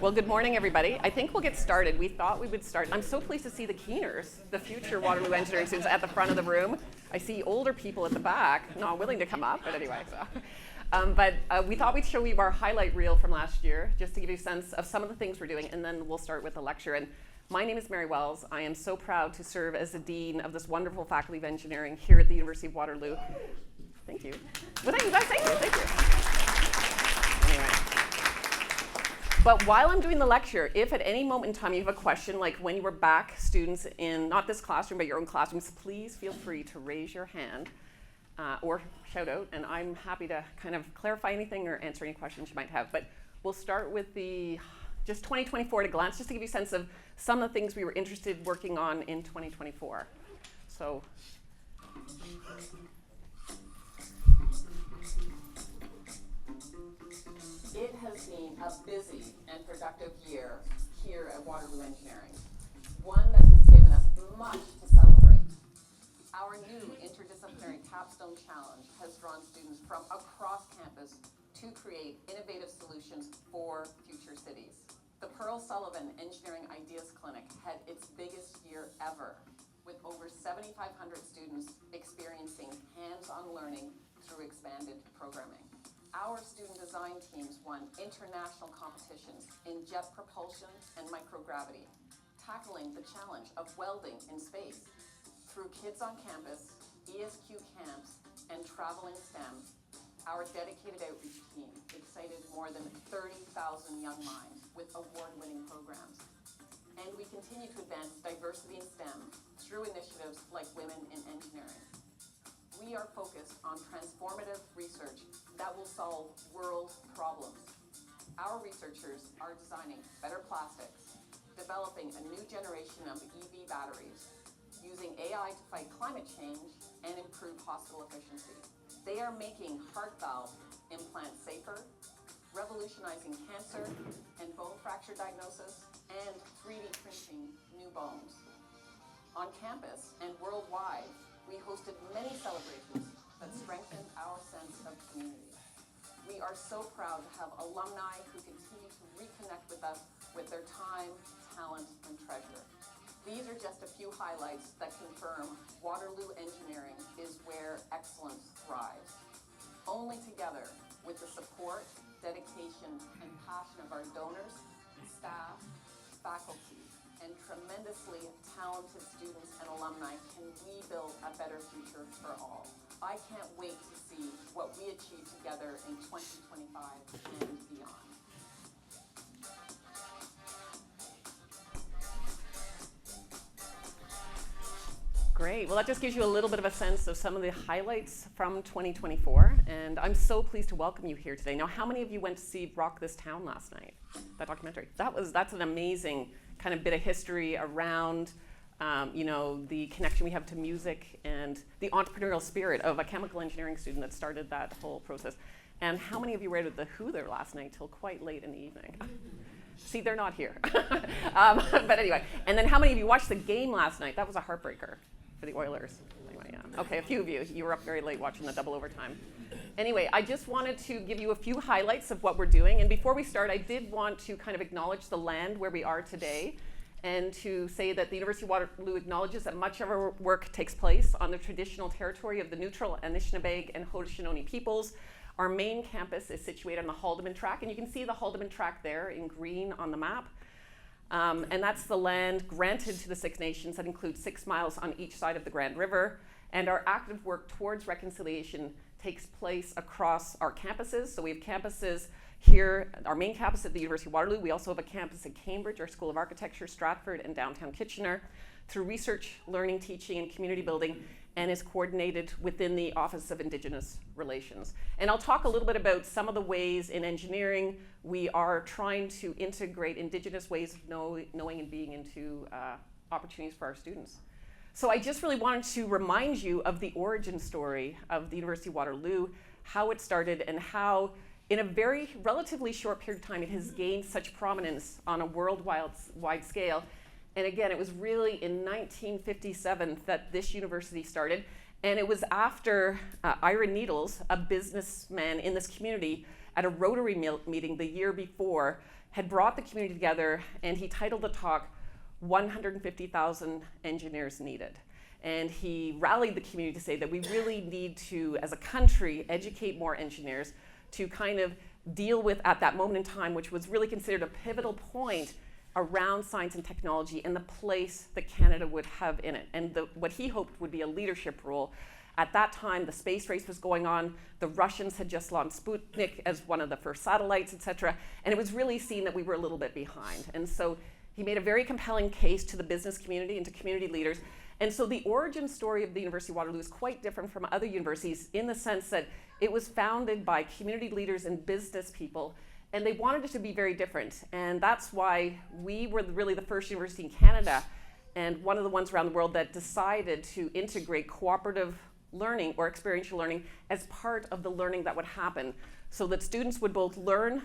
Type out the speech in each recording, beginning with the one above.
Well, good morning, everybody. I think we'll get started. We thought we would start. I'm so pleased to see the Keeners, the future Waterloo engineering students, at the front of the room. I see older people at the back, not willing to come up, but anyway. We thought we'd show you our highlight reel from last year, just to give you a sense of some of the things we're doing, and then we'll start with the lecture. And my name is Mary Wells. I am so proud to serve as the Dean of this wonderful Faculty of Engineering here at the University of Waterloo. Thank you. Well, thank you. Anyway. But while I'm doing the lecture, if at any moment in time you have a question, like when you were back students in, not this classroom, but your own classrooms, please feel free to raise your hand or shout out, and I'm happy to kind of clarify anything or answer any questions you might have. But we'll start with the just 2024 at a glance, just to give you a sense of some of the things we were interested in working on in 2024. So. It has been a busy and productive year here at Waterloo Engineering, one that has given us much to celebrate. Our new interdisciplinary capstone challenge has drawn students from across campus to create innovative solutions for future cities. The Pearl Sullivan Engineering Ideas Clinic had its biggest year ever, with over 7,500 students experiencing hands-on learning through expanded programming. Our student design teams won international competitions in jet propulsion and microgravity, tackling the challenge of welding in space. Through Kids on Campus, ESQ camps, and Traveling STEM, our dedicated outreach team excited more than 30,000 young minds with award-winning programs. And we continue to advance diversity in STEM through initiatives like Women in Engineering. We are focused on transformative research that will solve world problems. Our researchers are designing better plastics, developing a new generation of EV batteries, using AI to fight climate change and improve hospital efficiency. They are making heart valve implants safer, revolutionizing cancer and bone fracture diagnosis, and 3D printing new bones. On campus and worldwide, we hosted many celebrations that strengthened our sense of community. We are so proud to have alumni who continue to reconnect with us with their time, talent, and treasure. These are just a few highlights that confirm Waterloo Engineering is where excellence thrives. Only together, with the support, dedication, and passion of our donors, staff, faculty, and tremendously talented students and alumni can we build a better future for all. I can't wait to see what we achieve together in 2025 and beyond. Great. Well, that just gives you a little bit of a sense of some of the highlights from 2024, and I'm so pleased to welcome you here today. Now, how many of you went to see Rock This Town last night? That documentary. That's an amazing kind of bit of history around the connection we have to music and the entrepreneurial spirit of a chemical engineering student that started that whole process. And how many of you were at the Who there last night till quite late in the evening? See, they're not here. But anyway, and then how many of you watched the game last night? That was a heartbreaker for the Oilers. Anyway, yeah. Okay, a few of you. You were up very late watching the double overtime. Anyway, I just wanted to give you a few highlights of what we're doing. And before we start, I did want to kind of acknowledge the land where we are today, and to say that the University of Waterloo acknowledges that much of our work takes place on the traditional territory of the neutral Anishinaabe and Haudenosaunee peoples. Our main campus is situated on the Haldimand Track, and you can see the Haldimand Track there in green on the map. And that's the land granted to the Six Nations that includes 6 miles on each side of the Grand River. And our active work towards reconciliation takes place across our campuses. So we have campuses here, our main campus at the University of Waterloo. We also have a campus at Cambridge, our School of Architecture, Stratford, and downtown Kitchener, through research, learning, teaching, and community building, and is coordinated within the Office of Indigenous Relations. And I'll talk a little bit about some of the ways in engineering we are trying to integrate Indigenous ways of knowing and being into opportunities for our students. So I just really wanted to remind you of the origin story of the University of Waterloo, how it started, and how in a very relatively short period of time it has gained such prominence on a worldwide scale. And again, it was really in 1957 that this university started. And it was after Ira Needles, a businessman in this community, at a Rotary meeting the year before, had brought the community together, and he titled the talk, 150,000 Engineers Needed. And he rallied the community to say that we really need to, as a country, educate more engineers to kind of deal with, at that moment in time, which was really considered a pivotal point around science and technology and the place that Canada would have in it, and what he hoped would be a leadership role. At that time, the space race was going on. The Russians had just launched Sputnik as one of the first satellites, et cetera, and it was really seen that we were a little bit behind. And so he made a very compelling case to the business community and to community leaders. And so the origin story of the University of Waterloo is quite different from other universities in the sense that it was founded by community leaders and business people, and they wanted it to be very different. And that's why we were really the first university in Canada, and one of the ones around the world that decided to integrate cooperative learning or experiential learning as part of the learning that would happen, so that students would both learn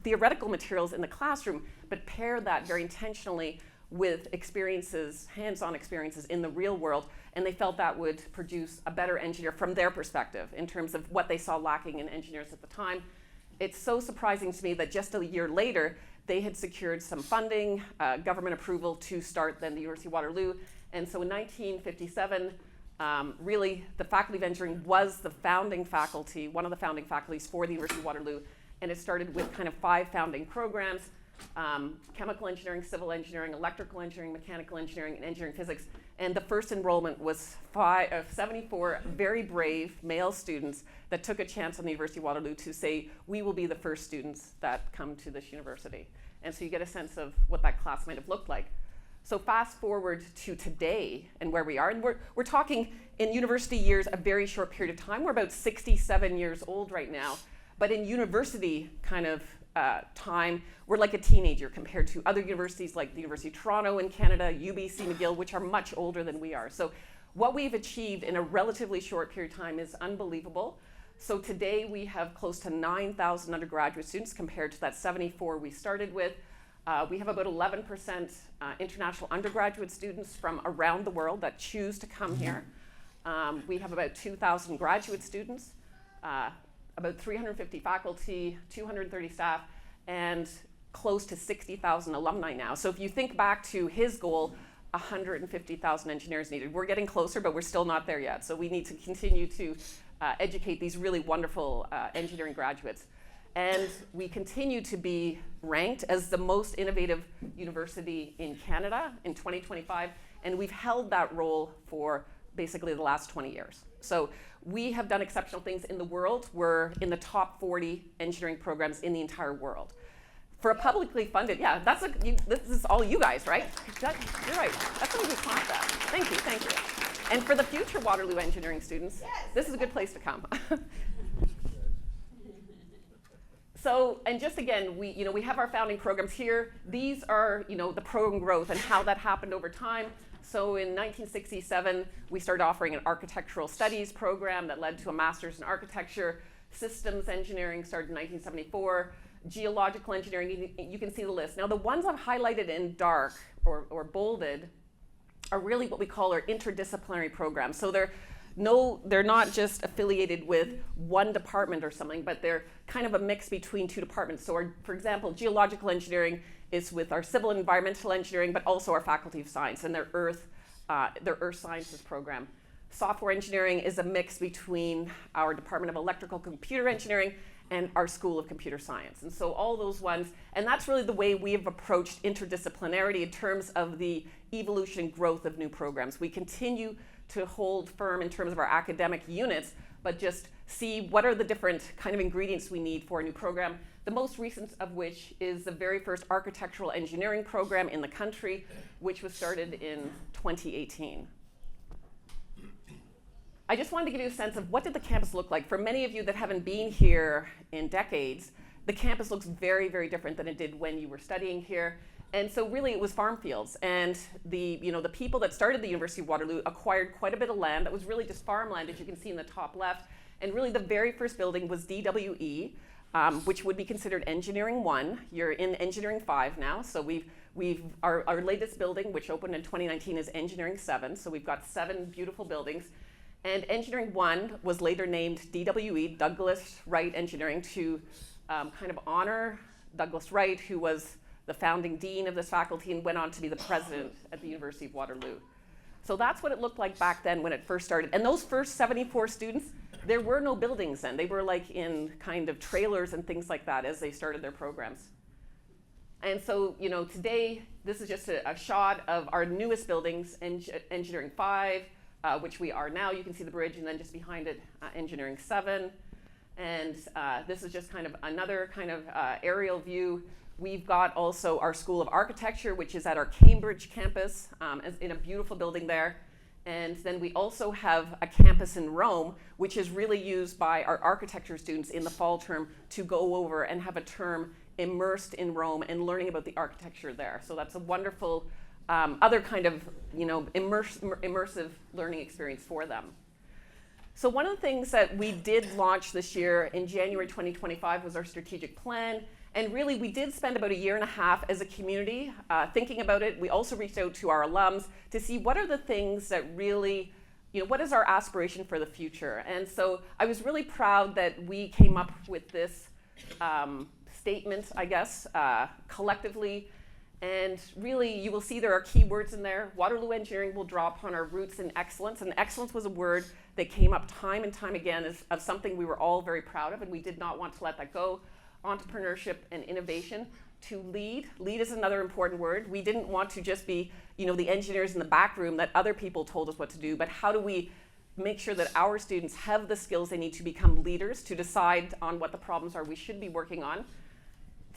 theoretical materials in the classroom, but pair that very intentionally with experiences, hands-on experiences in the real world, and they felt that would produce a better engineer from their perspective in terms of what they saw lacking in engineers at the time. It's so surprising to me that just a year later, they had secured some funding, government approval to start then the University of Waterloo. And so in 1957, really the Faculty of Engineering was the founding faculty, one of the founding faculties for the University of Waterloo, and it started with kind of 5 founding programs: chemical engineering, civil engineering, electrical engineering, mechanical engineering, and engineering physics. And the first enrollment was 74 very brave male students that took a chance on the University of Waterloo to say, we will be the first students that come to this university. And so you get a sense of what that class might have looked like. So fast forward to today and where we are, and we're talking in university years a very short period of time. We're about 67 years old right now, but in university kind of time, we're like a teenager compared to other universities like the University of Toronto in Canada, UBC, McGill, which are much older than we are. So what we've achieved in a relatively short period of time is unbelievable. So today we have close to 9,000 undergraduate students compared to that 74 we started with. We have about 11% international undergraduate students from around the world that choose to come here. We have about 2,000 graduate students, about 350 faculty, 230 staff, and close to 60,000 alumni now. So if you think back to his goal, 150,000 engineers needed. We're getting closer, but we're still not there yet. So we need to continue to educate these really wonderful engineering graduates. And we continue to be ranked as the most innovative university in Canada in 2025, and we've held that role for basically the last 20 years. So we have done exceptional things in the world. We're in the top 40 engineering programs in the entire world. For a publicly funded, yeah, this is all you guys, right? You're right, that's a good concept. Thank you, thank you. And for the future Waterloo engineering students, yes, this is a good place to come. So, and just again, we have our founding programs here. These are, the program growth and how that happened over time. So in 1967, we started offering an architectural studies program that led to a master's in architecture. Systems engineering started in 1974. Geological engineering, you can see the list. Now the ones I've highlighted in dark or bolded are really what we call our interdisciplinary programs. So they're not just affiliated with one department or something, but they're kind of a mix between 2 departments. So for example, geological engineering is with our civil and environmental engineering, but also our Faculty of Science and their earth sciences program. Software engineering is a mix between our Department of Electrical Computer Engineering and our School of Computer Science. And so all those ones, and that's really the way we have approached interdisciplinarity in terms of the evolution and growth of new programs. We continue to hold firm in terms of our academic units, but just see what are the different kind of ingredients we need for a new program. The most recent of which is the very first architectural engineering program in the country, which was started in 2018. I just wanted to give you a sense of what did the campus look like. For many of you that haven't been here in decades, the campus looks very, very different than it did when you were studying here. And so really it was farm fields. And the people that started the University of Waterloo acquired quite a bit of land that was really just farmland, as you can see in the top left. And really the very first building was DWE, which would be considered Engineering 1. You're in Engineering 5 now. So our latest building, which opened in 2019, is Engineering 7. So we've got 7 beautiful buildings. And Engineering 1 was later named DWE, Douglas Wright Engineering, to kind of honor Douglas Wright, who was the founding dean of this faculty and went on to be the president at the University of Waterloo. So that's what it looked like back then when it first started. And those first 74 students, there were no buildings then. They were like in kind of trailers and things like that as they started their programs. And so, you know, today, this is just a shot of our newest buildings, Engineering 5, which we are now. You can see the bridge, and then just behind it, Engineering 7. And this is just kind of another kind of aerial view. We've got also our School of Architecture, which is at our Cambridge campus, in a beautiful building there. And then we also have a campus in Rome, which is really used by our architecture students in the fall term to go over and have a term immersed in Rome and learning about the architecture there. So that's a wonderful other kind of, you know, immersive learning experience for them. So one of the things that we did launch this year in January 2025 was our strategic plan. And really, we did spend about a year and a half as a community thinking about it. We also reached out to our alums to see what are the things that really, you know, what is our aspiration for the future? And so I was really proud that we came up with this statement, I guess, collectively. And really, you will see there are keywords in there. Waterloo Engineering will draw upon our roots in excellence. And excellence was a word that came up time and time again as of something we were all very proud of, and we did not want to let that go. Entrepreneurship and innovation. To lead. Lead is another important word. We didn't want to just be, you know, the engineers in the back room that other people told us what to do, but how do we make sure that our students have the skills they need to become leaders, to decide on what the problems are we should be working on,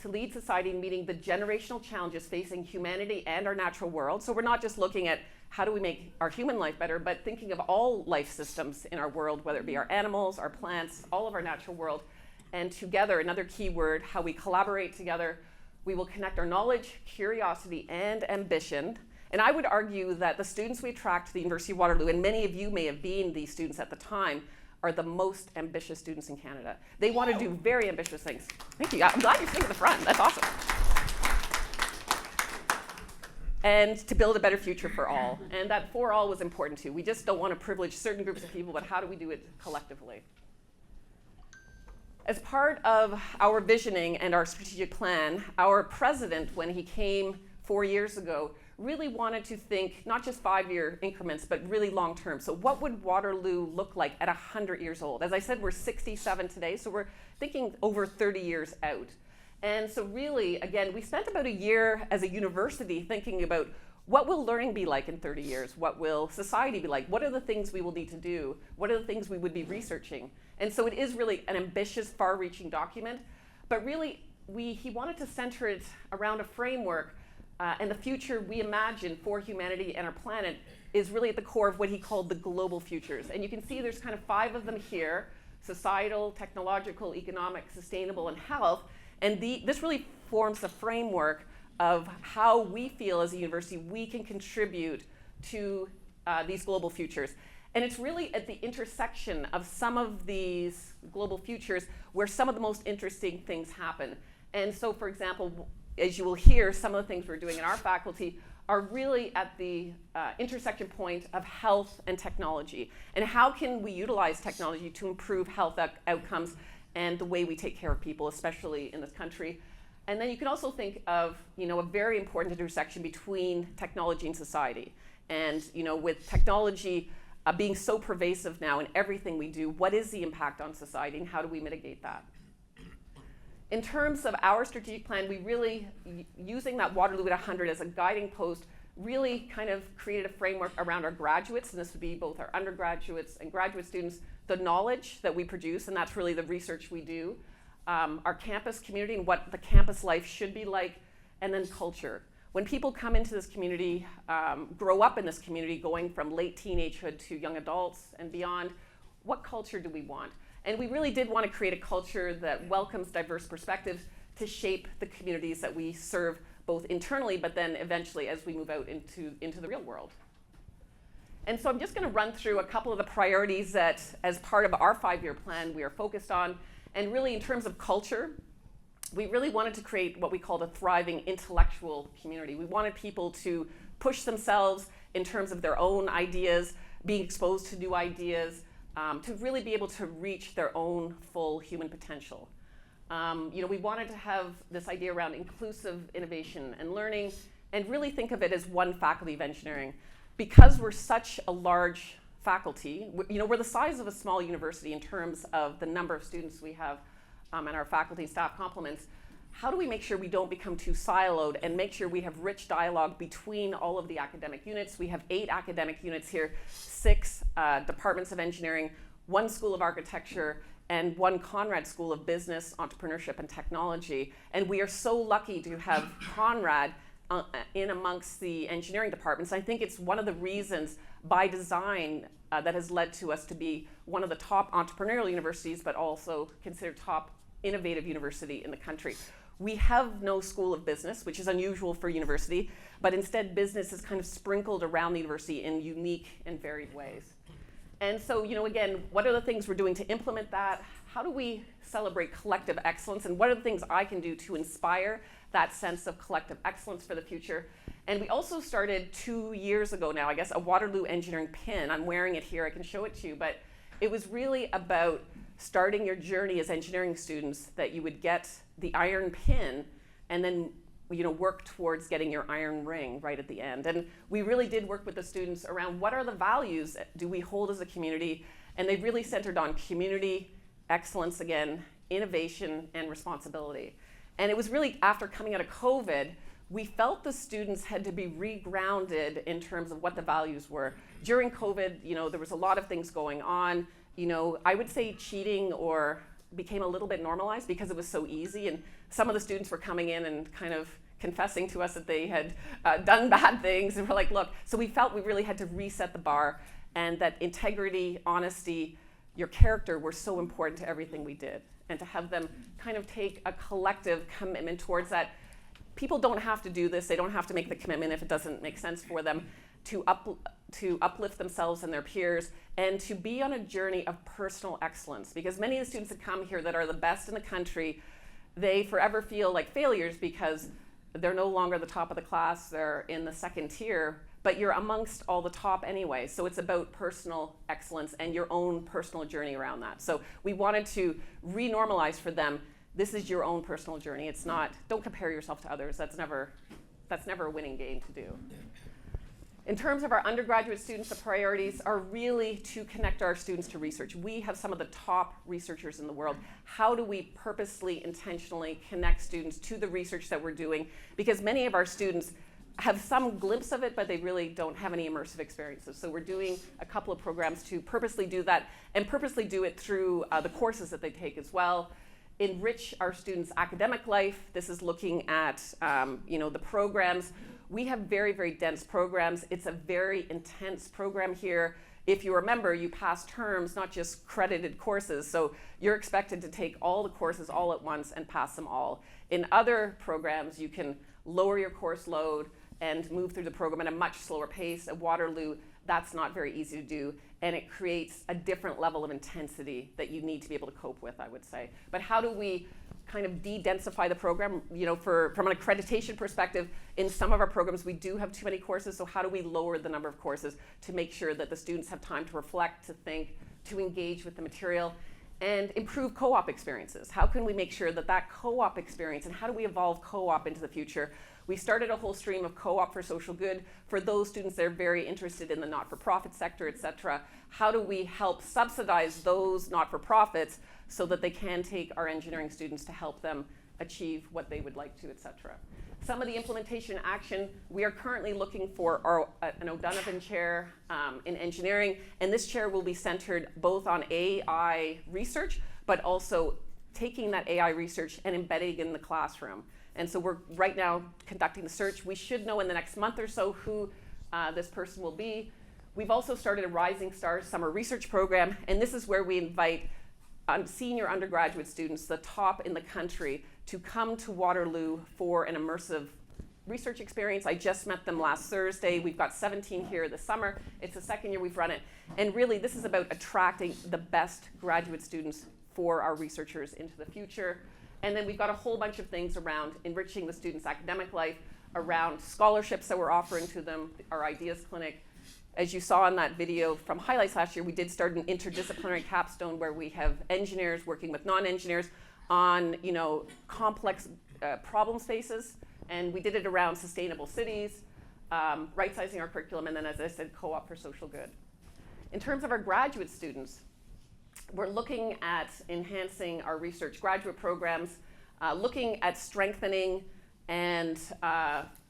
to lead society in meeting the generational challenges facing humanity and our natural world. So we're not just looking at how do we make our human life better, but thinking of all life systems in our world, whether it be our animals, our plants, all of our natural world. And together, another key word, how we collaborate together, we will connect our knowledge, curiosity, and ambition. And I would argue that the students we attract to the University of Waterloo, and many of you may have been these students at the time, are the most ambitious students in Canada. They want to do very ambitious things. Thank you. I'm glad you're sitting at the front. That's awesome. And to build a better future for all. And that for all was important too. We just don't want to privilege certain groups of people, but how do we do it collectively? As part of our visioning and our strategic plan, our president, when he came 4 years ago, really wanted to think not just 5-year increments, but really long term. So what would Waterloo look like at 100 years old? As I said, we're 67 today, so we're thinking over 30 years out. And so really, again, we spent about a year as a university thinking about what will learning be like in 30 years? What will society be like? What are the things we will need to do? What are the things we would be researching? And so it is really an ambitious, far-reaching document, but really he wanted to center it around a framework, and the future we imagine for humanity and our planet is really at the core of what he called the global futures. And you can see there's kind of 5 of them here: societal, technological, economic, sustainable, and health. And this really forms the framework of how we feel as a university we can contribute to these global futures. And it's really at the intersection of some of these global futures where some of the most interesting things happen. And so, for example, as you will hear, some of the things we're doing in our faculty are really at the intersection point of health and technology. And how can we utilize technology to improve health outcomes and the way we take care of people, especially in this country. And then you can also think of, you know, a very important intersection between technology and society. And, you know, with technology being so pervasive now in everything we do, what is the impact on society and how do we mitigate that? In terms of our strategic plan, we really, using that Waterloo at 100 as a guiding post, really kind of created a framework around our graduates, and this would be both our undergraduates and graduate students, the knowledge that we produce, and that's really the research we do, our campus community and what the campus life should be like, and then culture. When people come into this community, grow up in this community, going from late teenagehood to young adults and beyond, what culture do we want? And we really did want to create a culture that welcomes diverse perspectives to shape the communities that we serve, both internally, but then eventually as we move out into the real world. And so I'm just going to run through a couple of the priorities that, as part of our 5-year plan, we are focused on. And really, in terms of culture, we really wanted to create what we called a thriving intellectual community. We wanted people to push themselves in terms of their own ideas, being exposed to new ideas, to really be able to reach their own full human potential. We wanted to have this idea around inclusive innovation and learning and really think of it as one faculty of engineering. Because we're such a large faculty, we're the size of a small university in terms of the number of students we have and our faculty and staff complements. How do we make sure we don't become too siloed and make sure we have rich dialogue between all of the academic units? We have 8 academic units here, 6 departments of engineering, 1 school of architecture, and 1 Conrad School of Business, Entrepreneurship, and Technology. And we are so lucky to have Conrad in amongst the engineering departments. I think it's one of the reasons by design that has led to us to be one of the top entrepreneurial universities, but also considered top innovative university in the country. We have no school of business, which is unusual for a university, but instead business is kind of sprinkled around the university in unique and varied ways. And so, again, what are the things we're doing to implement that? How do we celebrate collective excellence? And what are the things I can do to inspire that sense of collective excellence for the future? And we also started 2 years ago now, I guess, a Waterloo engineering pin. I'm wearing it here, I can show it to you, but it was really about starting your journey as engineering students, that you would get the iron pin and then work towards getting your iron ring right at the end. And we really did work with the students around what are the values do we hold as a community, and they really centered on community, excellence again, innovation, and responsibility. And it was really after coming out of COVID, we felt the students had to be regrounded in terms of what the values were. During COVID, there was a lot of things going on. I would say cheating became a little bit normalized because it was so easy, and some of the students were coming in and kind of confessing to us that they had done bad things, and we're like, look, so we felt we really had to reset the bar, and that integrity, honesty, your character were so important to everything we did, and to have them kind of take a collective commitment towards that. People don't have to do this, they don't have to make the commitment if it doesn't make sense for them, to uplift themselves and their peers, and to be on a journey of personal excellence. Because many of the students that come here that are the best in the country, they forever feel like failures because they're no longer the top of the class, they're in the second tier, but you're amongst all the top anyway. So it's about personal excellence and your own personal journey around that. So we wanted to re-normalize for them, this is your own personal journey. It's not, don't compare yourself to others. That's never a winning game to do. In terms of our undergraduate students, the priorities are really to connect our students to research. We have some of the top researchers in the world. How do we purposely, intentionally connect students to the research that we're doing? Because many of our students have some glimpse of it, but they really don't have any immersive experiences. So we're doing a couple of programs to purposely do that, and purposely do it through the courses that they take as well. Enrich our students' academic life. This is looking at the programs. We have very, very dense programs. It's a very intense program here. If you remember, you pass terms, not just credited courses. So you're expected to take all the courses all at once and pass them all. In other programs, you can lower your course load and move through the program at a much slower pace. At Waterloo, that's not very easy to do. And it creates a different level of intensity that you need to be able to cope with, I would say. But how do we kind of de-densify the program? From an accreditation perspective, in some of our programs we do have too many courses, so how do we lower the number of courses to make sure that the students have time to reflect, to think, to engage with the material, and improve co-op experiences? How can we make sure that co-op experience, and how do we evolve co-op into the future? We started a whole stream of co-op for social good for those students that are very interested in the not-for-profit sector, et cetera. How do we help subsidize those not-for-profits so that they can take our engineering students to help them achieve what they would like to, et cetera? Some of the implementation action, we are currently looking for an O'Donovan chair in engineering, and this chair will be centered both on AI research, but also taking that AI research and embedding it in the classroom. And so we're right now conducting the search. We should know in the next month or so who this person will be. We've also started a Rising Stars Summer Research Program, and this is where we invite senior undergraduate students, the top in the country, to come to Waterloo for an immersive research experience. I just met them last Thursday. We've got 17 here this summer. It's the second year we've run it. And really, this is about attracting the best graduate students for our researchers into the future. And then we've got a whole bunch of things around enriching the students' academic life, around scholarships that we're offering to them, our Ideas Clinic. As you saw in that video from Highlights last year, we did start an interdisciplinary capstone where we have engineers working with non-engineers. on, complex problem spaces, and we did it around sustainable cities, right-sizing our curriculum, and then, as I said, co-op for social good. In terms of our graduate students, we're looking at enhancing our research graduate programs, looking at strengthening and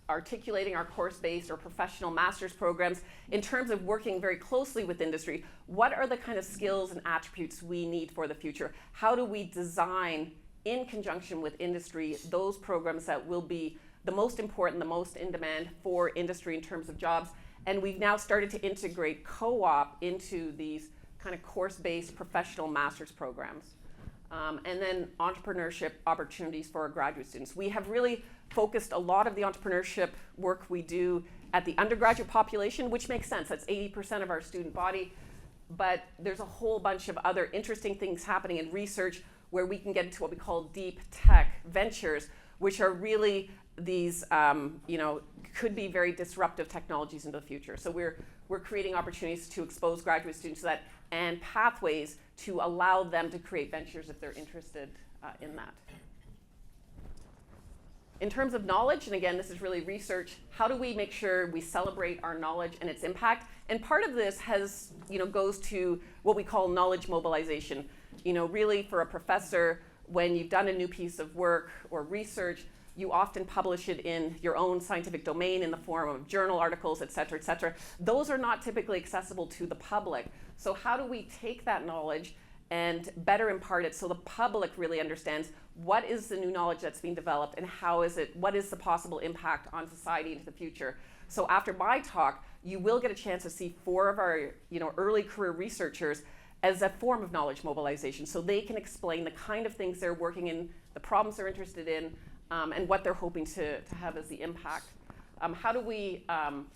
articulating our course-based or professional master's programs in terms of working very closely with industry. What are the kind of skills and attributes we need for the future? How do we design, in conjunction with industry, those programs that will be the most important, the most in demand for industry in terms of jobs? And we've now started to integrate co-op into these kind of course-based professional master's programs. And then entrepreneurship opportunities for our graduate students. We have really focused a lot of the entrepreneurship work we do at the undergraduate population, which makes sense. That's 80% of our student body. But there's a whole bunch of other interesting things happening in research where we can get into what we call deep tech ventures, which are really these, could be very disruptive technologies into the future. So we're creating opportunities to expose graduate students to that and pathways to allow them to create ventures if they're interested in that. In terms of knowledge, and again, this is really research, how do we make sure we celebrate our knowledge and its impact? And part of this goes to what we call knowledge mobilization. Really for a professor, when you've done a new piece of work or research, you often publish it in your own scientific domain in the form of journal articles, et cetera, et cetera. Those are not typically accessible to the public. So how do we take that knowledge and better impart it so the public really understands what is the new knowledge that's being developed and what is the possible impact on society into the future? So after my talk, you will get a chance to see 4 of our early career researchers as a form of knowledge mobilization, so they can explain the kind of things they're working in, the problems they're interested in, and what they're hoping to have as the impact. How do we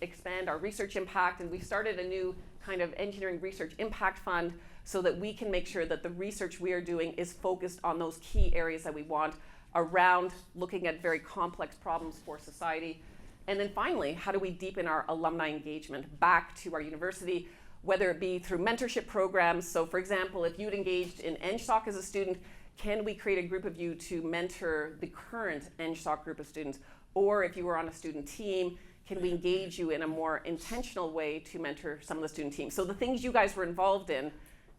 expand our research impact? And we started a new kind of engineering research impact fund so that we can make sure that the research we are doing is focused on those key areas that we want around looking at very complex problems for society. And then finally, how do we deepen our alumni engagement back to our university, whether it be through mentorship programs? So for example, if you'd engaged in NSOC as a student, can we create a group of you to mentor the current NSOC group of students? Or if you were on a student team, can we engage you in a more intentional way to mentor some of the student teams? So the things you guys were involved in,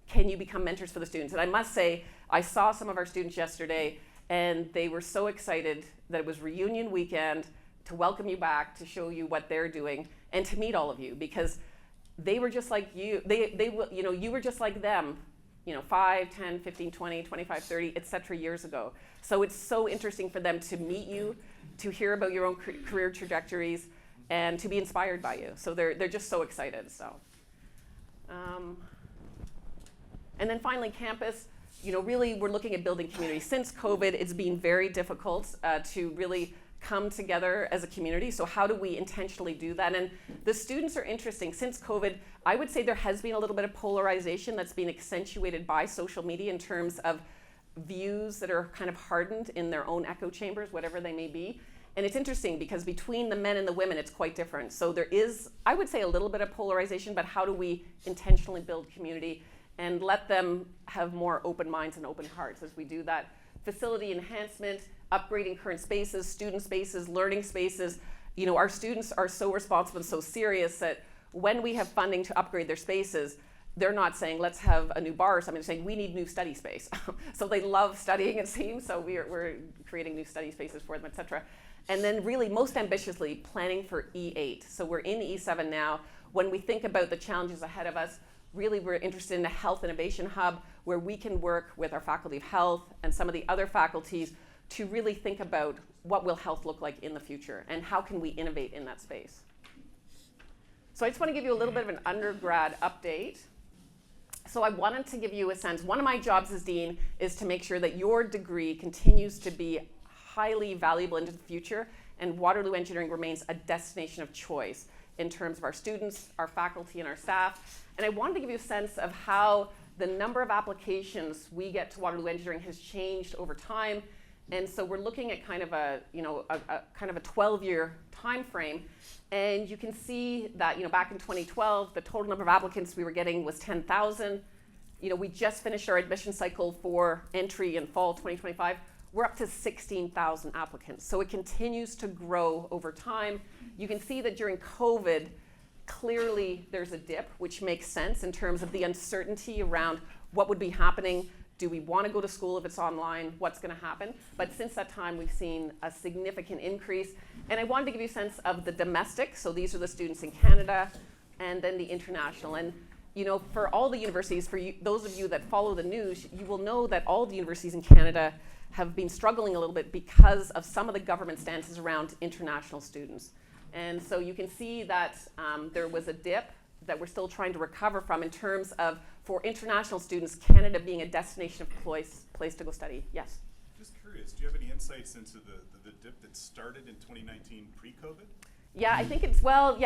can you become mentors for the students? And I must say, I saw some of our students yesterday, and they were so excited that it was reunion weekend to welcome you back, to show you what they're doing, and to meet all of you, because they were just like you. You were just like them, 5, 10, 15, 20, 25, 30, et cetera, years ago. So it's so interesting for them to meet you, to hear about your own career trajectories, and to be inspired by you. So they're just so excited. So, and then finally, campus. Really, we're looking at building community. Since COVID, it's been very difficult to really come together as a community. So how do we intentionally do that? And the students are interesting. Since COVID, I would say there has been a little bit of polarization that's been accentuated by social media in terms of views that are kind of hardened in their own echo chambers, whatever they may be. And it's interesting because between the men and the women, it's quite different. So there is, I would say, a little bit of polarization, but how do we intentionally build community and let them have more open minds and open hearts as we do that? Facility enhancement, upgrading current spaces, student spaces, learning spaces. Our students are so responsible and so serious that when we have funding to upgrade their spaces, they're not saying, let's have a new bar or something. They're saying, we need new study space. So they love studying, it seems, so we're creating new study spaces for them, et cetera. And then really, most ambitiously, planning for E8. So we're in E7 now. When we think about the challenges ahead of us, really we're interested in a health innovation hub where we can work with our Faculty of Health and some of the other faculties to really think about what will health look like in the future and how can we innovate in that space. So I just want to give you a little bit of an undergrad update. So I wanted to give you a sense. One of my jobs as dean is to make sure that your degree continues to be highly valuable into the future, and Waterloo Engineering remains a destination of choice in terms of our students, our faculty, and our staff. And I wanted to give you a sense of how the number of applications we get to Waterloo Engineering has changed over time. And so we're looking at kind of a 12-year time frame. And you can see that back in 2012, the total number of applicants we were getting was 10,000. we just finished our admission cycle for entry in fall 2025. We're up to 16,000 applicants. So it continues to grow over time. You can see that during COVID, clearly there's a dip, which makes sense in terms of the uncertainty around what would be happening. Do we want to go to school if it's online? What's going to happen? But since that time, we've seen a significant increase. And I wanted to give you a sense of the domestic. So these are the students in Canada, and then the international. And for all the universities, for you, those of you that follow the news, you will know that all the universities in Canada have been struggling a little bit because of some of the government stances around international students. And so you can see that there was a dip that we're still trying to recover from in terms of, for international students, Canada being a destination of place to go study. Yes? Just curious, do you have any insights into the dip that started in 2019 pre-COVID? Yeah, I think so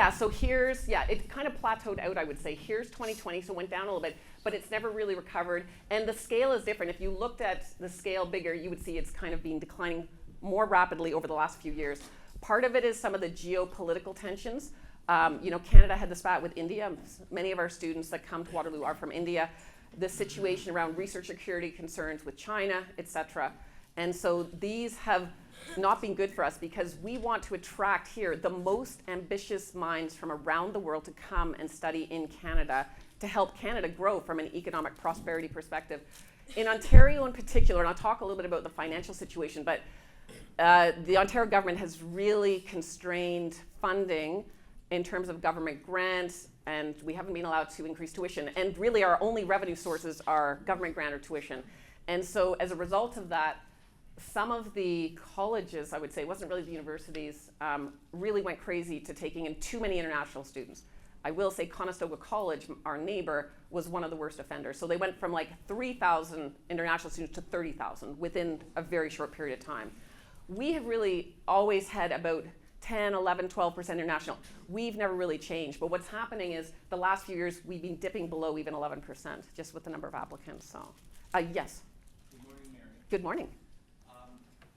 it kind of plateaued out, I would say. Here's 2020, so it went down a little bit, but it's never really recovered. And the scale is different. If you looked at the scale bigger, you would see it's kind of been declining more rapidly over the last few years. Part of it is some of the geopolitical tensions. Canada had the spat with India. Many of our students that come to Waterloo are from India. The situation around research security concerns with China, et cetera. And so these have not been good for us because we want to attract here the most ambitious minds from around the world to come and study in Canada to help Canada grow from an economic prosperity perspective. In Ontario in particular, and I'll talk a little bit about the financial situation, but the Ontario government has really constrained funding in terms of government grants, and we haven't been allowed to increase tuition. And really our only revenue sources are government grant or tuition. And so as a result of that, some of the colleges, I would say, it wasn't really the universities, really went crazy to taking in too many international students. I will say Conestoga College, our neighbor, was one of the worst offenders. So they went from like 3,000 international students to 30,000 within a very short period of time. We have really always had about 10, 11, 12% international. We've never really changed. But what's happening is the last few years, we've been dipping below even 11%, just with the number of applicants. So, yes? Good morning, Mary. Good morning.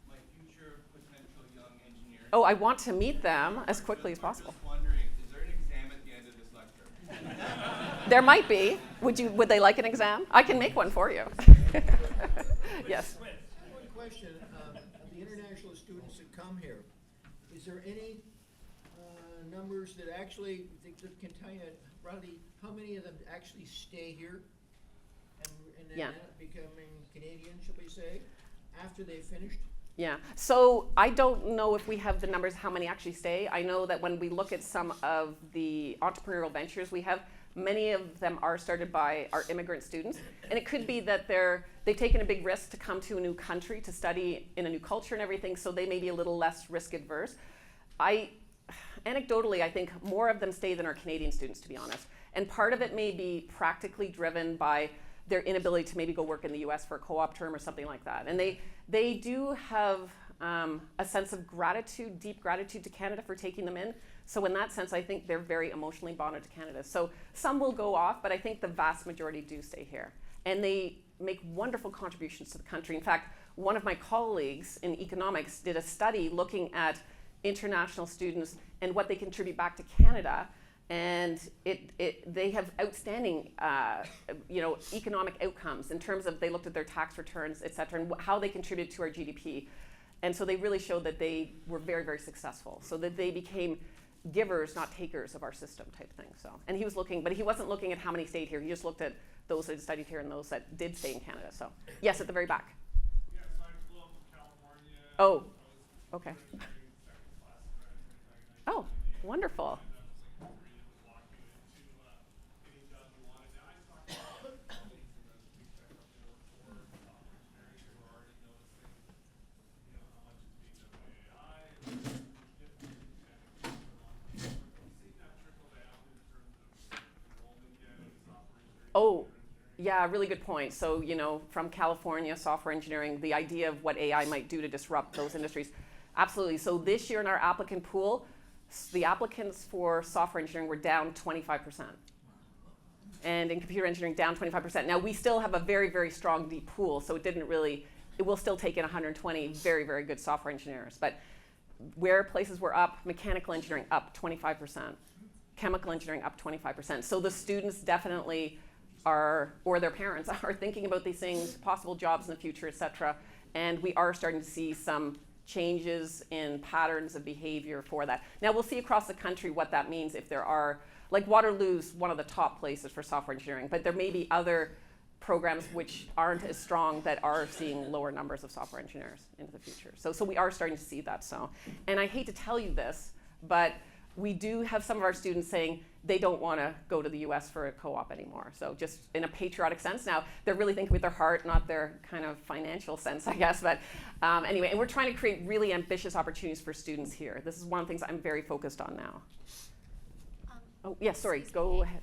My future potential young engineers. Oh, I want to meet them as quickly as possible. I'm just wondering, is there an exam at the end of this lecture? There might be. Would they like an exam? I can make one for you. Yes. One question, of the international students that come here, is there any numbers that actually that can tell you roughly how many of them actually stay here and then Yeah. end up becoming Canadian, shall we say, after they've finished? Yeah, so I don't know if we have the numbers how many actually stay. I know that when we look at some of the entrepreneurial ventures we have, many of them are started by our immigrant students. And it could be that they've taken a big risk to come to a new country to study in a new culture and everything, so they may be a little less risk adverse. Anecdotally, I think more of them stay than our Canadian students, to be honest. And part of it may be practically driven by their inability to maybe go work in the US for a co-op term or something like that. And they do have a sense of gratitude, deep gratitude to Canada for taking them in. So in that sense, I think they're very emotionally bonded to Canada. So some will go off, but I think the vast majority do stay here. And they make wonderful contributions to the country. In fact, one of my colleagues in economics did a study looking at international students and what they contribute back to Canada. And they have outstanding, economic outcomes in terms of they looked at their tax returns, et cetera, and how they contribute to our GDP. And so they really showed that they were very, very successful, so that they became givers, not takers of our system type thing. So, and he was looking, but he wasn't looking at how many stayed here. He just looked at those that had studied here and those that did stay in Canada. So, yes, at the very back. Yes, I flew up from California. Oh, okay. Oh, wonderful. Oh, yeah, really good point. So, from California, software engineering, the idea of what AI might do to disrupt those industries. Absolutely. So this year in our applicant pool, the applicants for software engineering were down 25%. And in computer engineering, down 25%. Now, we still have a very, very strong deep pool, so it will still take in 120 very, very good software engineers. But where places were up, mechanical engineering up 25%, chemical engineering up 25%. So the students definitely are, or their parents are thinking about these things, possible jobs in the future, et cetera. And we are starting to see some changes in patterns of behavior for that. Now we'll see across the country what that means if there are, like Waterloo's one of the top places for software engineering, but there may be other programs which aren't as strong that are seeing lower numbers of software engineers into the future. So we are starting to see that. So, and I hate to tell you this, but we do have some of our students saying they don't want to go to the US for a co-op anymore. So just in a patriotic sense. Now, they're really thinking with their heart, not their kind of financial sense, I guess. But anyway, and we're trying to create really ambitious opportunities for students here. This is one of the things I'm very focused on now. Oh, yeah, sorry, go ahead.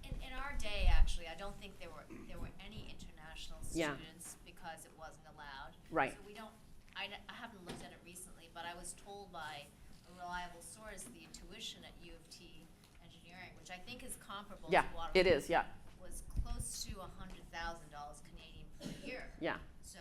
In our day, actually, I don't think there were any international Yeah. students because it wasn't allowed. Right. So we don't. I haven't looked at it recently, but I was told by a reliable source the tuition at U of T engineering, which I think is comparable Yeah, to Waterloo, it is, yeah. was close to $100,000 Canadian per year. Yeah. So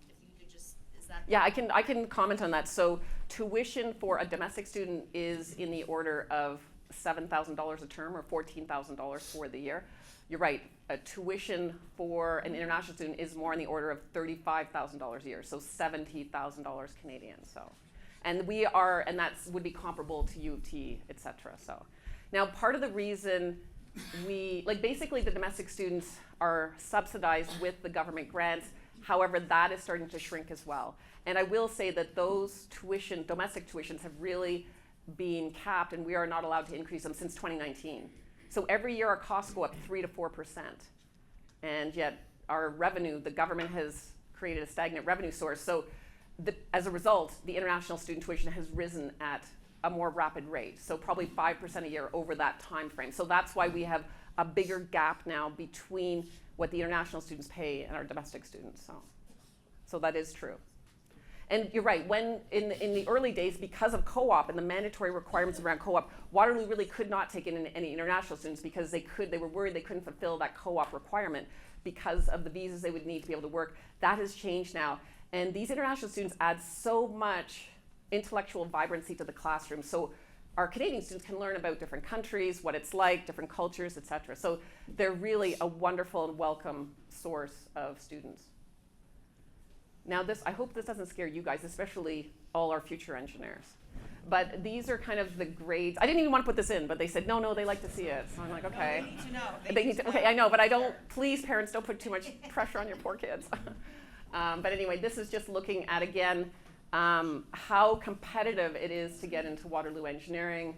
if you could just, is that? Yeah, I can comment on that. So tuition for a domestic student is in the order of $7,000 a term or $14,000 for the year. You're right, a tuition for an international student is more in the order of $35,000 a year, so $70,000 Canadian. So, and that would be comparable to U of T, et cetera. So, now part of the reason basically the domestic students are subsidized with the government grants. However, that is starting to shrink as well. And I will say that those domestic tuitions have really been capped, and we are not allowed to increase them since 2019. So every year our costs go up 3 to 4%. And yet our revenue, the government has created a stagnant revenue source. So as a result, the international student tuition has risen at a more rapid rate. So probably 5% a year over that time frame. So that's why we have a bigger gap now between what the international students pay and our domestic students. So that is true. And you're right, when in the early days, because of co-op and the mandatory requirements around co-op, Waterloo really could not take in any international students because they were worried they couldn't fulfill that co-op requirement because of the visas they would need to be able to work. That has changed now. And these international students add so much intellectual vibrancy to the classroom. So our Canadian students can learn about different countries, what it's like, different cultures, et cetera. So they're really a wonderful and welcome source of students. Now I hope this doesn't scare you guys, especially all our future engineers. But these are kind of the grades. I didn't even want to put this in, but they said, no, they like to see it. So I'm like, okay. They need to know. They need to, okay, I know, but please parents, don't put too much pressure on your poor kids. But anyway, this is just looking at, again, how competitive it is to get into Waterloo engineering.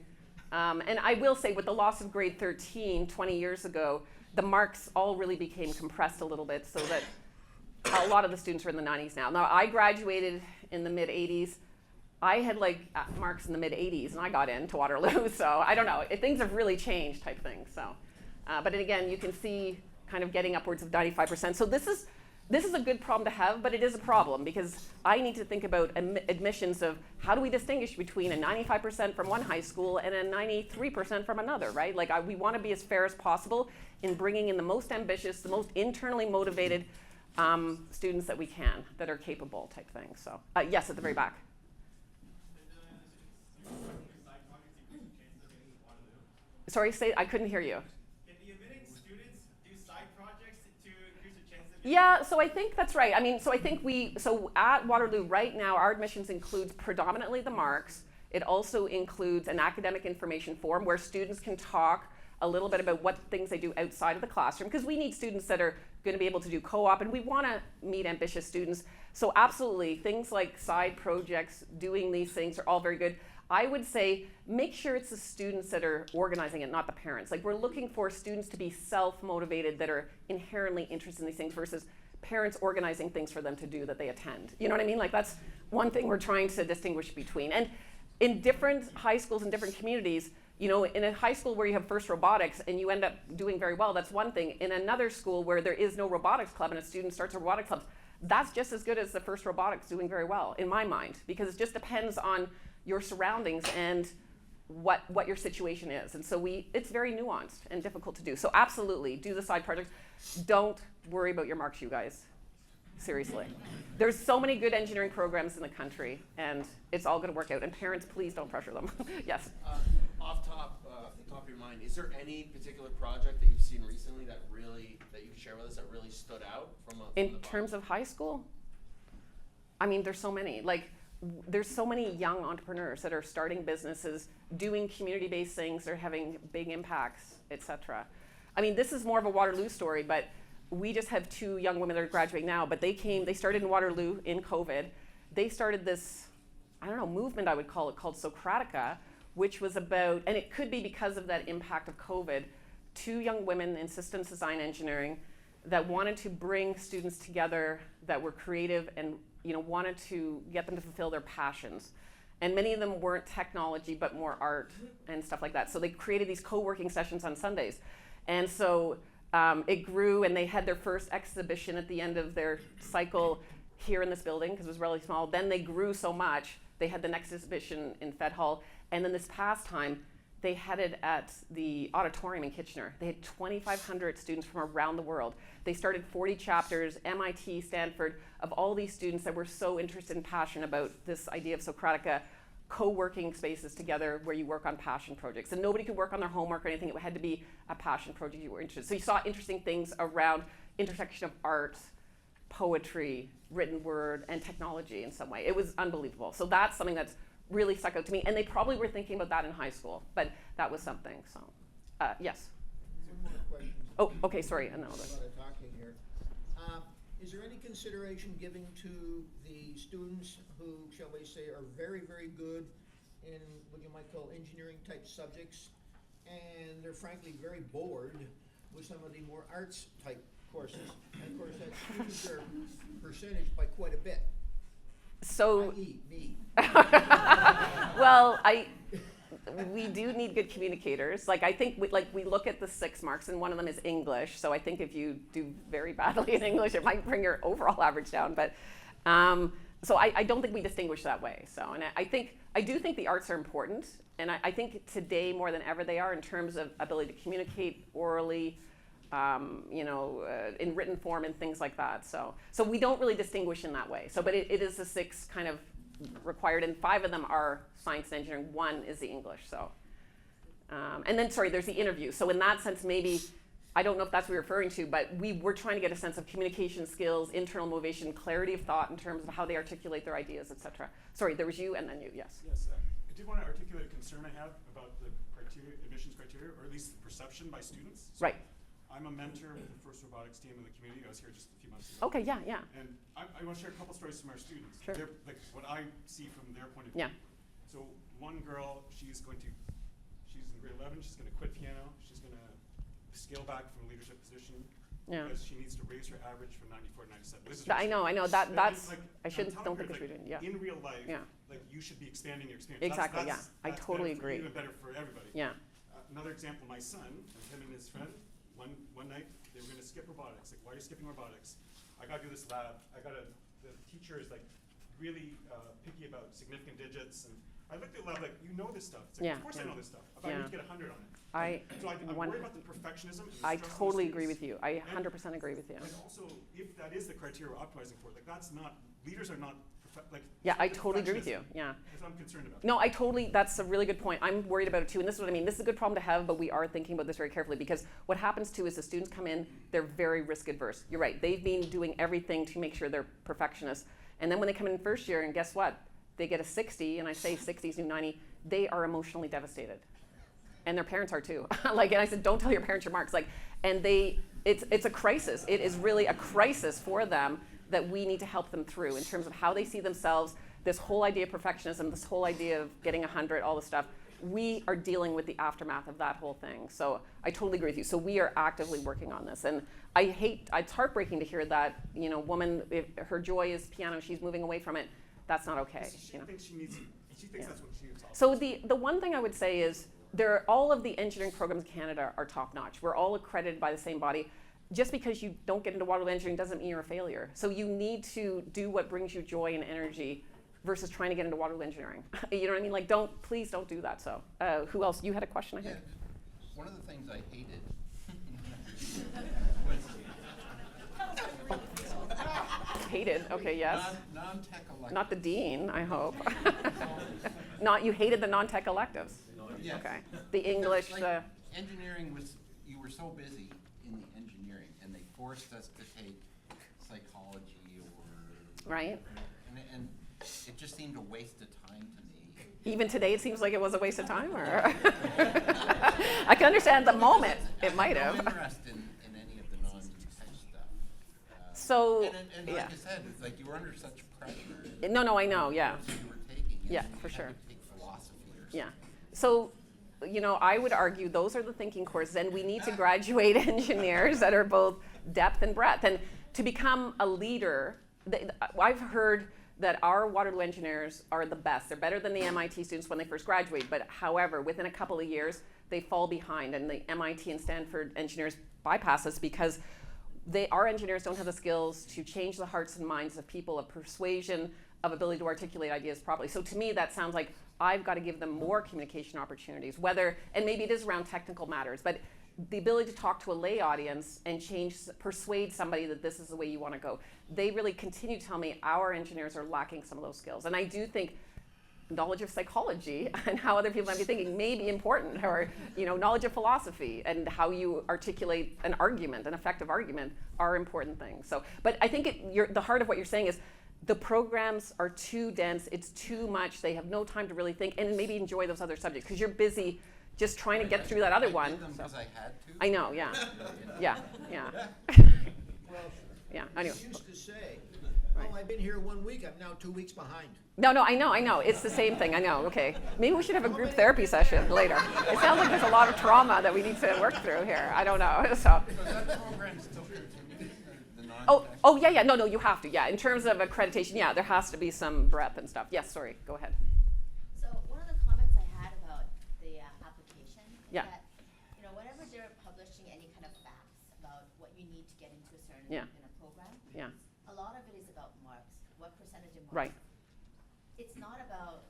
And I will say with the loss of grade 13 20 years ago, the marks all really became compressed a little bit so that a lot of the students are in the 90s now. Now, I graduated in the mid-80s. I had marks in the mid-80s, and I got into Waterloo. So I don't know. Things have really changed type thing. So, but then again, you can see kind of getting upwards of 95%. So this is a good problem to have, but it is a problem because I need to think about admissions of how do we distinguish between a 95% from one high school and a 93% from another, right? We want to be as fair as possible in bringing in the most ambitious, the most internally motivated students that we can, that are capable type thing. So, yes, at the very back. Sorry, I couldn't hear you. Can the admitting students do side projects to increase the chance of Yeah, so I think that's right. I mean, so I think so at Waterloo right now, our admissions includes predominantly the marks. It also includes an academic information form where students can talk a little bit about what things they do outside of the classroom, because we need students that are going to be able to do co-op, and we want to meet ambitious students. So absolutely, things like side projects, doing these things are all very good. I would say make sure it's the students that are organizing it, not the parents. We're looking for students to be self-motivated, that are inherently interested in these things, versus parents organizing things for them to do that they attend. You know what I mean? That's one thing we're trying to distinguish between. And in different high schools and different communities, in a high school where you have FIRST robotics and you end up doing very well, that's one thing. In another school where there is no robotics club and a student starts a robotics club, that's just as good as the FIRST robotics doing very well, in my mind, because it just depends on your surroundings and what your situation is. And so it's very nuanced and difficult to do. So absolutely, do the side projects. Don't worry about your marks, you guys. Seriously. There's so many good engineering programs in the country, and it's all going to work out. And parents, please don't pressure them. Yes? the top of your mind, is there any particular project that you've seen recently that you can share with us that really stood out from In terms of high school? I mean, there's so many. Like, there's so many young entrepreneurs that are starting businesses, doing community-based things, they're having big impacts, etc. I mean, this is more of a Waterloo story, but we just have 2 young women that are graduating now, but they started in Waterloo in COVID. They started this, I don't know, movement I would call it, called Socratica, which was about, and it could be because of that impact of COVID, 2 young women in systems design engineering that wanted to bring students together that were creative and wanted to get them to fulfill their passions. And many of them weren't technology, but more art and stuff like that. So they created these co-working sessions on Sundays. And so it grew, and they had their first exhibition at the end of their cycle here in this building, because it was really small. Then they grew so much, they had the next exhibition in Fed Hall. And then this past time, they had it at the auditorium in Kitchener. They had 2,500 students from around the world. They started 40 chapters, MIT, Stanford, of all these students that were so interested and passionate about this idea of Socratica, co-working spaces together where you work on passion projects. And nobody could work on their homework or anything. It had to be a passion project you were interested in. So you saw interesting things around intersection of art, poetry, written word, and technology in some way. It was unbelievable. So that's something that's really stuck out to me. And they probably were thinking about that in high school, but that was something. So, yes. One more question. Oh, okay, sorry. There's a lot of talking here. Is there any consideration given to the students who, shall we say, are very, very good in what you might call engineering type subjects, and they're frankly very bored with some of the more arts type courses? And of course, that skews their percentage by quite a bit. So, i.e. me. well, we do need good communicators. Like, I think we look at the 6 marks, and one of them is English. So I think if you do very badly in English, it might bring your overall average down. But so I don't think we distinguish that way. So, and I do think the arts are important, and I think today more than ever they are in terms of ability to communicate orally, in written form and things like that. So we don't really distinguish in that way. So, but it is the 6 kind of required, and 5 of them are science and engineering. 1 is the English. So, and then there's the interview. So in that sense, maybe I don't know if that's what you're referring to, but we're trying to get a sense of communication skills, internal motivation, clarity of thought in terms of how they articulate their ideas, etc. Sorry, there was you and then you. Yes. Yes, I did want to articulate a concern I have about the admissions criteria, or at least the perception by students. So Right. I'm a mentor with the first robotics team in the community. I was here just a few months ago. Okay. Yeah. And I want to share a couple stories from our students. Sure. Like what I see from their point of view. Yeah. So one girl, she's in grade 11. She's going to quit piano. She's going to scale back from a leadership position Yeah. because she needs to raise her average from 94 to 97. This is I know. But That's. like, I shouldn't. I'm Don't think telling it's her, reading. Yeah. In real life, Yeah. like you should be expanding your experience. Exactly. That's I totally better for agree. you and better for everybody. Yeah. Another example, my son, him and his friend, one night they were going to skip robotics. Like, why are you skipping robotics? I got to do this lab. The teacher is like really picky about significant digits, and I looked at the lab like, you know this stuff. It's like, Yeah, of course I know this stuff. But I yeah. need to get 100 on it. So I'm one- worried about the perfectionism. And the I stress on the totally agree with students. you. I 100% agree with you. And also, if that is the criteria we're optimizing for, like that's not, leaders are not, Yeah, I totally agree with you. Yeah. That's what I'm concerned about. No, that's a really good point. I'm worried about it too, and this is what I mean. This is a good problem to have, but we are thinking about this very carefully, because what happens too is the students come in, they're very risk adverse. You're right. They've been doing everything to make sure they're perfectionists, and then when they come in first year, and guess what? They get a 60, and I say 60s new 90. They are emotionally devastated, and their parents are too. And I said, don't tell your parents your marks. And it's a crisis. It is really a crisis for them that we need to help them through in terms of how they see themselves, this whole idea of perfectionism, this whole idea of getting 100, all this stuff. We are dealing with the aftermath of that whole thing. So I totally agree with you. So we are actively working on this. And it's heartbreaking to hear that, woman, if her joy is piano, she's moving away from it. That's not okay. She thinks she thinks that's what she needs. So the one thing I would say is all of the engineering programs in Canada are top notch. We're all accredited by the same body. Just because you don't get into Waterloo engineering doesn't mean you're a failure. So you need to do what brings you joy and energy versus trying to get into Waterloo engineering. You know what I mean? Please don't do that. So who else? You had a question, I think? One of the things I hated was Hated, okay, yes. non-tech electives. Not the dean, I hope. You hated the non-tech electives. Yes. Okay. The English, Like, the, engineering was, you were so busy in the engineering, and they forced us to take psychology or. right? And it just seemed a waste of time to me. Even today, it seems like it was a waste of time, or? I can understand the moment, it might I have. have no interest in any of the non-tech stuff. So, And yeah. like I said, it's like you were under such pressure. No, I know, yeah. The courses you were taking, and Yeah, then for you sure. had to take philosophy or something. Yeah. So, I would argue those are the thinking courses, and we need to graduate engineers that are both depth and breadth. And to become a leader, I've heard that our Waterloo engineers are the best. They're better than the MIT students when they first graduate, but however, within a couple of years, they fall behind, and the MIT and Stanford engineers bypass us because our engineers don't have the skills to change the hearts and minds of people, of persuasion, of ability to articulate ideas properly. So to me, that sounds like I've got to give them more communication opportunities, and maybe it is around technical matters, but the ability to talk to a lay audience and persuade somebody that this is the way you want to go. They really continue to tell me our engineers are lacking some of those skills. And I do think knowledge of psychology and how other people might be thinking may be important, or knowledge of philosophy and how you articulate an argument, an effective argument, are important things. So, but I think the heart of what you're saying is the programs are too dense, it's too much, they have no time to really think and maybe enjoy those other subjects because you're busy just trying to get through that other I one. did them because I had to. I know, yeah. Yeah. Well, Yeah, anyway. you used to say, Right. oh, I've been here 1 week, I'm now 2 weeks behind. No, I know. It's the same thing, I know, okay. Maybe we should have a group therapy session later. It sounds like there's a lot of trauma that we need to work through here. I don't know, so. So is that program still continuing, the non-tech? Oh, yeah, no, you have to, yeah. In terms of accreditation, yeah, there has to be some breadth and stuff. Yes, sorry, go ahead. So one of the comments I had about the application is Yeah. that, whenever they're publishing any kind of facts about what you need to get into a certain Yeah. in a program, Yeah, a lot of it is about marks. What percentage of marks? right, It's not about,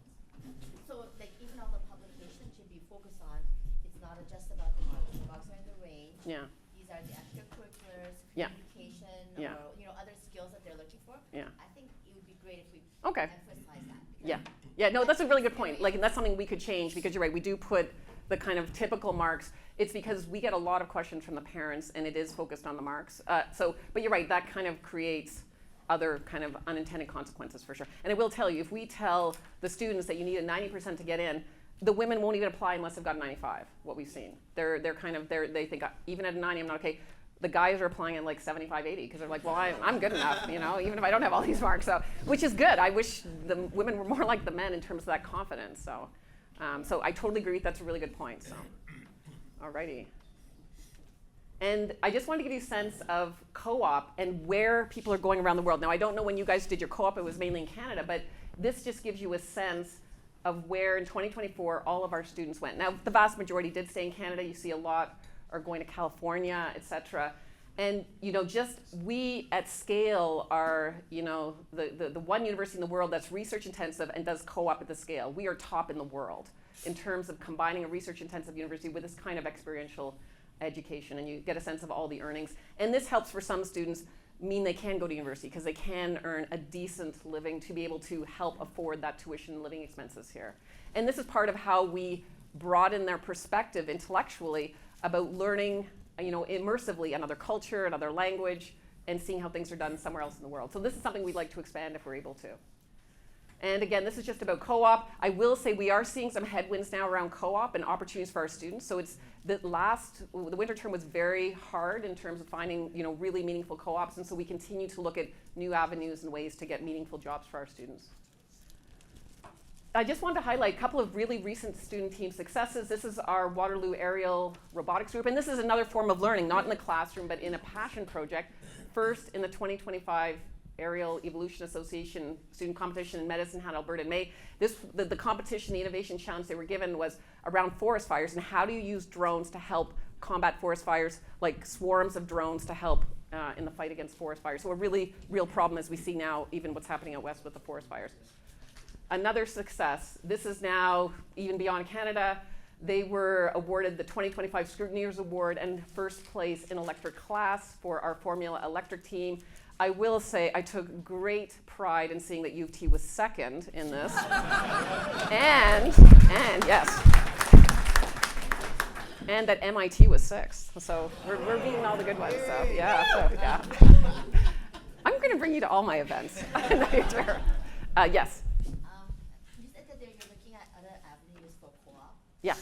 so like even all the publication should be focused on, it's not just about the marks. The marks are in the range. yeah, These are the extracurriculars, Yeah. communication, Yeah. or, other skills that they're looking for. Yeah. I think it would be great if we Okay. emphasize that. yeah. Yeah, no, that's a really good point. Like, and that's something we could change because you're right, we do put the kind of typical marks. It's because we get a lot of questions from the parents and it is focused on the marks. But you're right, that kind of creates other kind of unintended consequences for sure. And I will tell you, if we tell the students that you need a 90% to get in, the women won't even apply unless they've got a 95, what we've seen. They think, even at a 90, I'm not okay. The guys are applying at like 75, 80, because they're like, well, I'm good enough, even if I don't have all these marks. So, which is good. I wish the women were more like the men in terms of that confidence. So I totally agree. That's a really good point. So, alrighty. And I just wanted to give you a sense of co-op and where people are going around the world. Now, I don't know when you guys did your co-op, it was mainly in Canada, but this just gives you a sense of where in 2024 all of our students went. Now, the vast majority did stay in Canada. You see a lot are going to California, et cetera. And just we at scale are, the one university in the world that's research intensive and does co-op at the scale. We are top in the world in terms of combining a research intensive university with this kind of experiential education, and you get a sense of all the earnings. And this helps for some students mean they can go to university because they can earn a decent living to be able to help afford that tuition and living expenses here. And this is part of how we broaden their perspective intellectually about learning, immersively another culture, another language, and seeing how things are done somewhere else in the world. So this is something we'd like to expand if we're able to. And again, this is just about co-op. I will say we are seeing some headwinds now around co-op and opportunities for our students. So it's the winter term was very hard in terms of finding, really meaningful co-ops, and so we continue to look at new avenues and ways to get meaningful jobs for our students. I just wanted to highlight a couple of really recent student team successes. This is our Waterloo Aerial Robotics Group, and this is another form of learning, not in the classroom, but in a passion project. First in the 2025 Aerial Evolution Association student competition in Medicine Hat, Alberta in May. The competition, the innovation challenge they were given was around forest fires and how do you use drones to help combat forest fires, like swarms of drones to help in the fight against forest fires. So a really real problem as we see now, even what's happening out west with the forest fires. Another success, this is now even beyond Canada. They were awarded the 2025 Scrutineers Award and first place in electric class for our Formula Electric team. I will say I took great pride in seeing that U of T was second in this. and yes. and that MIT was 6th. So we're beating all the good ones. So yeah, I'm going to bring you to all my events in the future. Yes. You said that you're looking at other avenues for co-op. Yeah.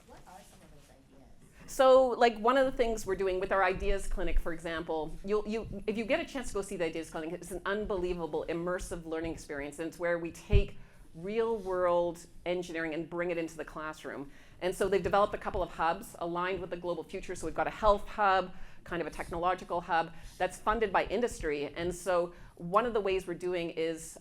What are some of those ideas? So, like, one of the things we're doing with our Ideas Clinic, for example, if you get a chance to go see the Ideas Clinic, it's an unbelievable immersive learning experience, and it's where we take real-world engineering and bring it into the classroom. And so they've developed a couple of hubs aligned with the global future. So we've got a health hub, kind of a technological hub that's funded by industry. And so one of the ways we're doing is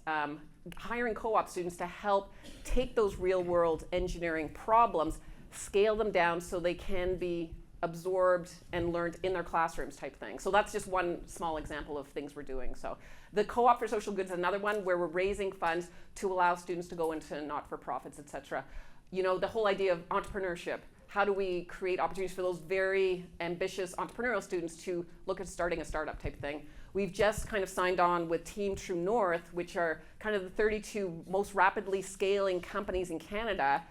hiring co-op students to help take those real-world engineering problems, scale them down so they can be absorbed and learned in their classrooms type thing. So that's just one small example of things we're doing. So the Co-op for Social Good is another one where we're raising funds to allow students to go into not-for-profits, et cetera. You know, the whole idea of entrepreneurship. How do we create opportunities for those very ambitious entrepreneurial students to look at starting a startup type thing? We've just kind of signed on with Team True North, which are kind of the 32 most rapidly scaling companies in Canada,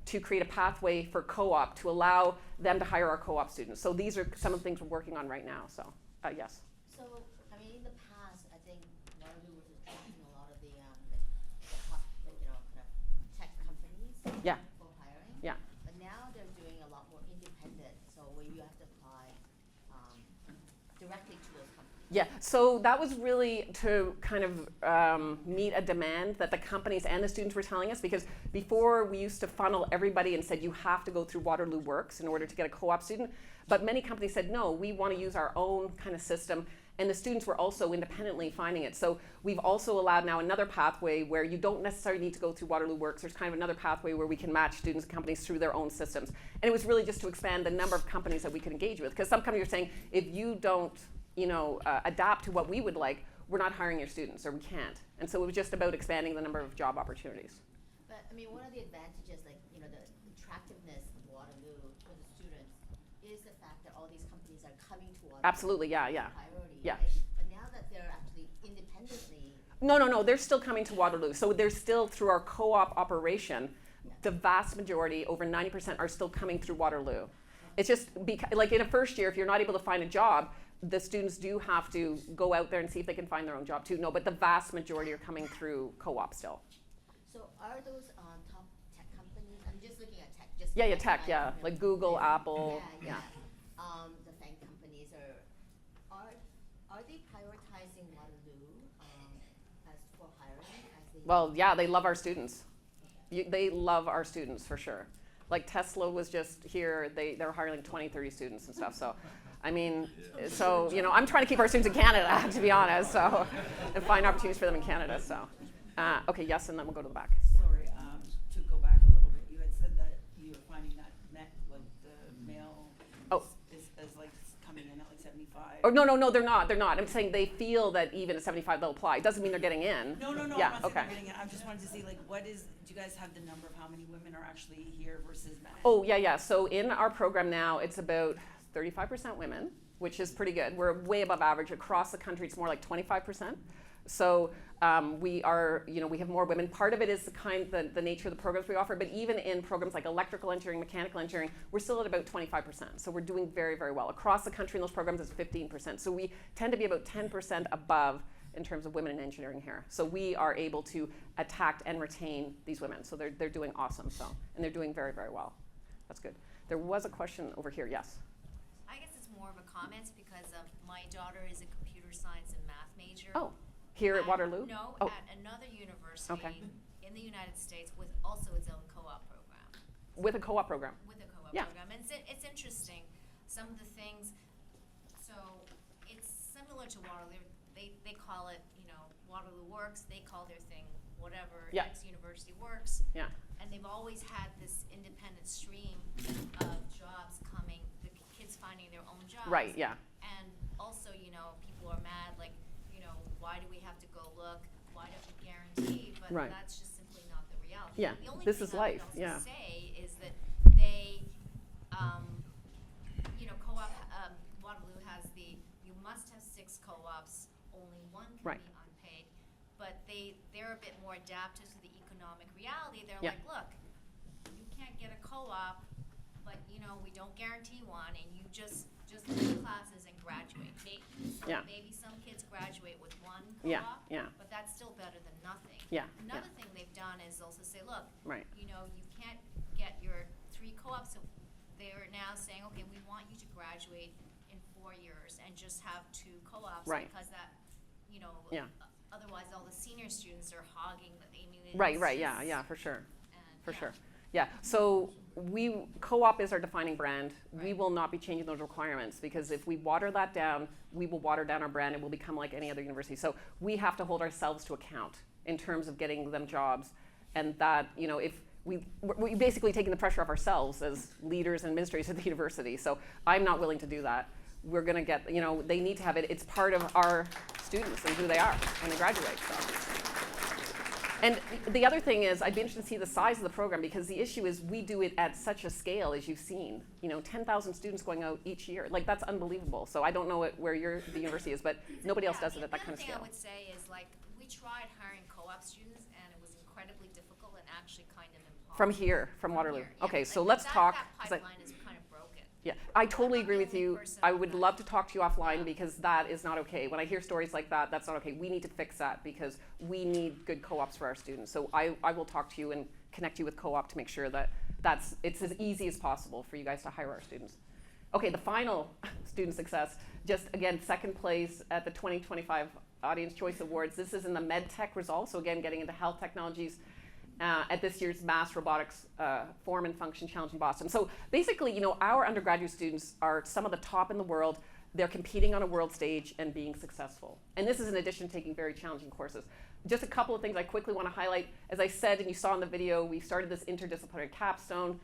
to create a pathway for co-op to allow them to hire our co-op students. So these are some of the things we're working on right now. So yes. So, I mean, in the past, I think Waterloo was attracting a lot of the top, like, you know, kind of tech companies. Yeah. For hiring. Yeah. But now they're doing a lot more independent, so where you have to apply directly to those companies. Yeah, so that was really to kind of meet a demand that the companies and the students were telling us, because before we used to funnel everybody and said you have to go through Waterloo Works in order to get a co-op student, but many companies said no, we want to use our own kind of system, and the students were also independently finding it. So we've also allowed now another pathway where you don't necessarily need to go through Waterloo Works. There's kind of another pathway where we can match students and companies through their own systems. And it was really just to expand the number of companies that we could engage with, because some companies are saying, if you don't adapt to what we would like, we're not hiring your students, or we can't. And so it was just about expanding the number of job opportunities. But I mean, one of the advantages, like, you know, the attractiveness of Waterloo for the students is the fact that all these companies are coming to Waterloo. Absolutely, yeah. Priority, Yeah. right? But now that they're actually independently. No, they're still coming to Waterloo. So they're still, through our co-op operation, the vast majority, over 90%, are still coming through Waterloo. It's just, like in a first year, if you're not able to find a job, the students do have to go out there and see if they can find their own job too. No, but the vast majority are coming through co-op still. So are those top tech companies, I'm just looking at tech, Yeah, tech, yeah, like Google, Apple, yeah. The FANG companies are they prioritizing Waterloo as for hiring? Well, yeah, they love our students. They love our students for sure. Like Tesla was just here, they're hiring like 20, 30 students and stuff. So, I mean, so, you know, I'm trying to keep our students in Canada, to be honest, so, and find opportunities for them in Canada, so. Okay, yes, and then we'll go to the back. Sorry, to go back a little bit, you had said that you were finding that like the male is like coming in at like 75. Oh, no, they're not. I'm saying they feel that even at 75 they'll apply. It doesn't mean they're getting in. No, Yeah, I'm not saying okay. they're getting in. I just wanted to see, like, do you guys have the number of how many women are actually here versus men? Oh, yeah. So in our program now, it's about 35% women, which is pretty good. We're way above average. Across the country, it's more like 25%. So we have more women. Part of it is the nature of the programs we offer, but even in programs like electrical engineering, mechanical engineering, we're still at about 25%. So we're doing very, very well. Across the country in those programs, it's 15%. So we tend to be about 10% above in terms of women in engineering here. So we are able to attract and retain these women. So they're doing awesome. So, and they're doing very, very well. That's good. There was a question over here. Yes. I guess it's more of a comment because my daughter is a computer science and math major. Oh, here at Waterloo? No, Oh. at another university Okay. in the United States with also its own co-op program. With a co-op program. With a co-op Yeah. program. And it's interesting, some of the things, so it's similar to Waterloo. They call it, Waterloo Works. They call their thing whatever, Yeah. X University Works. Yeah. And they've always had this independent stream of jobs coming, the kids finding their own jobs. Right. Yeah. And also, people are mad, like, why do we have to go look? Why don't we guarantee? But Right. that's just simply not the reality. Yeah, The only this thing is I life, would also yeah. say is that they, co-op, Waterloo has you must have 6 co-ops, only one can Right. be unpaid. But they're a bit more adapted to the economic reality. They're Yeah. like, look, you can't get a co-op but you know, we don't guarantee one, and you just take classes and graduate. Yeah. Maybe some kids graduate with one Yeah, co-op, yeah. but that's still better than nothing. Yeah, Another yeah. thing they've done is also say, look, Right. you know, you can't get your 3 co-ops, so they're now saying, okay, we want you to graduate in 4 years and just have 2 co-ops. Right. Because that, you know, Yeah. otherwise all the senior students are hogging the, I mean, Right, it's right, yeah, just- yeah, for sure. and, For yeah. sure. Yeah, so co-op is our defining brand. We Right. will not be changing those requirements because if we water that down, we will water down our brand and we'll become like any other university. So we have to hold ourselves to account in terms of getting them jobs. And that, you know, if we're basically taking the pressure off ourselves as leaders and administrators at the university. So I'm not willing to do that. We're gonna get, you know, they need to have it. It's part of our students and who they are when they graduate. So. And the other thing is, I'd be interested to see the size of the program because the issue is we do it at such a scale as you've seen. You know, 10,000 students going out each year. Like, that's unbelievable. So I don't know where the university is, but nobody else does it at that kind of The scale. other thing I would say is, like, we tried hiring co-op students, and it was incredibly difficult and actually kind of impossible. From Waterloo. here, yeah. Okay, so Like, let's that talk. That 'Cause I- pipeline is kind of broken. Yeah, I totally not agree the with only you. person I on would that. love to talk to you offline Yeah. because that is not okay. When I hear stories like that, that's not okay. We need to fix that because we need good co-ops for our students. So I will talk to you and connect you with co-op to make sure that it's as easy as possible for you guys to hire our students. Okay, the final student success, just again, second place at the 2025 Audience Choice Awards. This is in the MedTech results, so again, getting into health technologies. At this year's Mass Robotics Form and Function Challenge in Boston. So basically, you know, our undergraduate students are some of the top in the world. They're competing on a world stage and being successful. And this is in addition to taking very challenging courses. Just a couple of things I quickly want to highlight. As I said, and you saw in the video, we started this interdisciplinary capstone.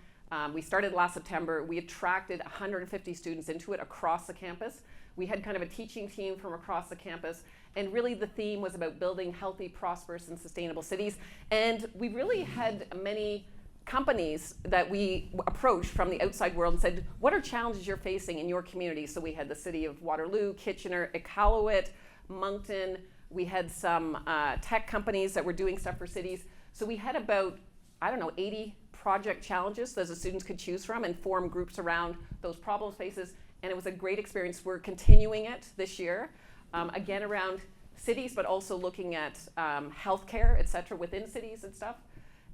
We started last September. We attracted 150 students into it across the campus. We had kind of a teaching team from across the campus. And really the theme was about building healthy, prosperous, and sustainable cities. And we really had many companies that we approached from the outside world and said, what are challenges you're facing in your community? So we had the city of Waterloo, Kitchener, Iqaluit, Moncton. We had some tech companies that were doing stuff for cities. So we had about, 80 project challenges that the students could choose from and form groups around those problem spaces. And it was a great experience. We're continuing it this year. Again, around cities, but also looking at healthcare, et cetera, within cities and stuff.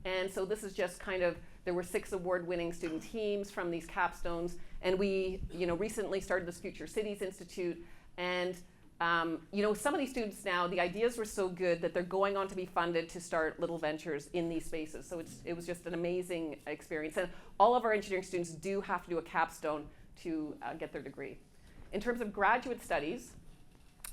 And so this is just kind of, there were 6 award-winning student teams from these capstones. And we, recently started this Future Cities Institute. And, some of these students now, the ideas were so good that they're going on to be funded to start little ventures in these spaces. So it was just an amazing experience. And all of our engineering students do have to do a capstone to get their degree. In terms of graduate studies,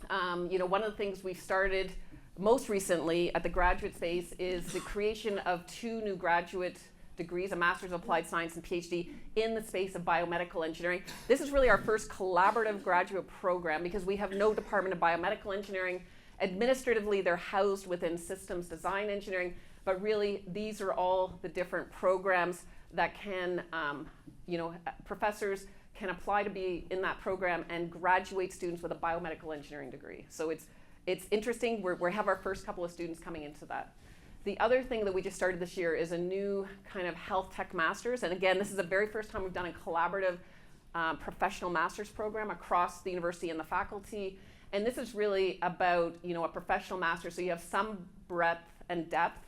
one of the things we've started most recently at the graduate space is the creation of 2 new graduate degrees, a Master's of Applied Science and PhD in the space of biomedical engineering. This is really our first collaborative graduate program because we have no department of biomedical engineering. Administratively, they're housed within systems design engineering, but really these are all the different programs that can, professors can apply to be in that program and graduate students with a biomedical engineering degree. So it's interesting. We have our first couple of students coming into that. The other thing that we just started this year is a new kind of health tech masters. And again, this is the very first time we've done a collaborative professional master's program across the university and the faculty. And this is really about, a professional master. So you have some breadth and depth,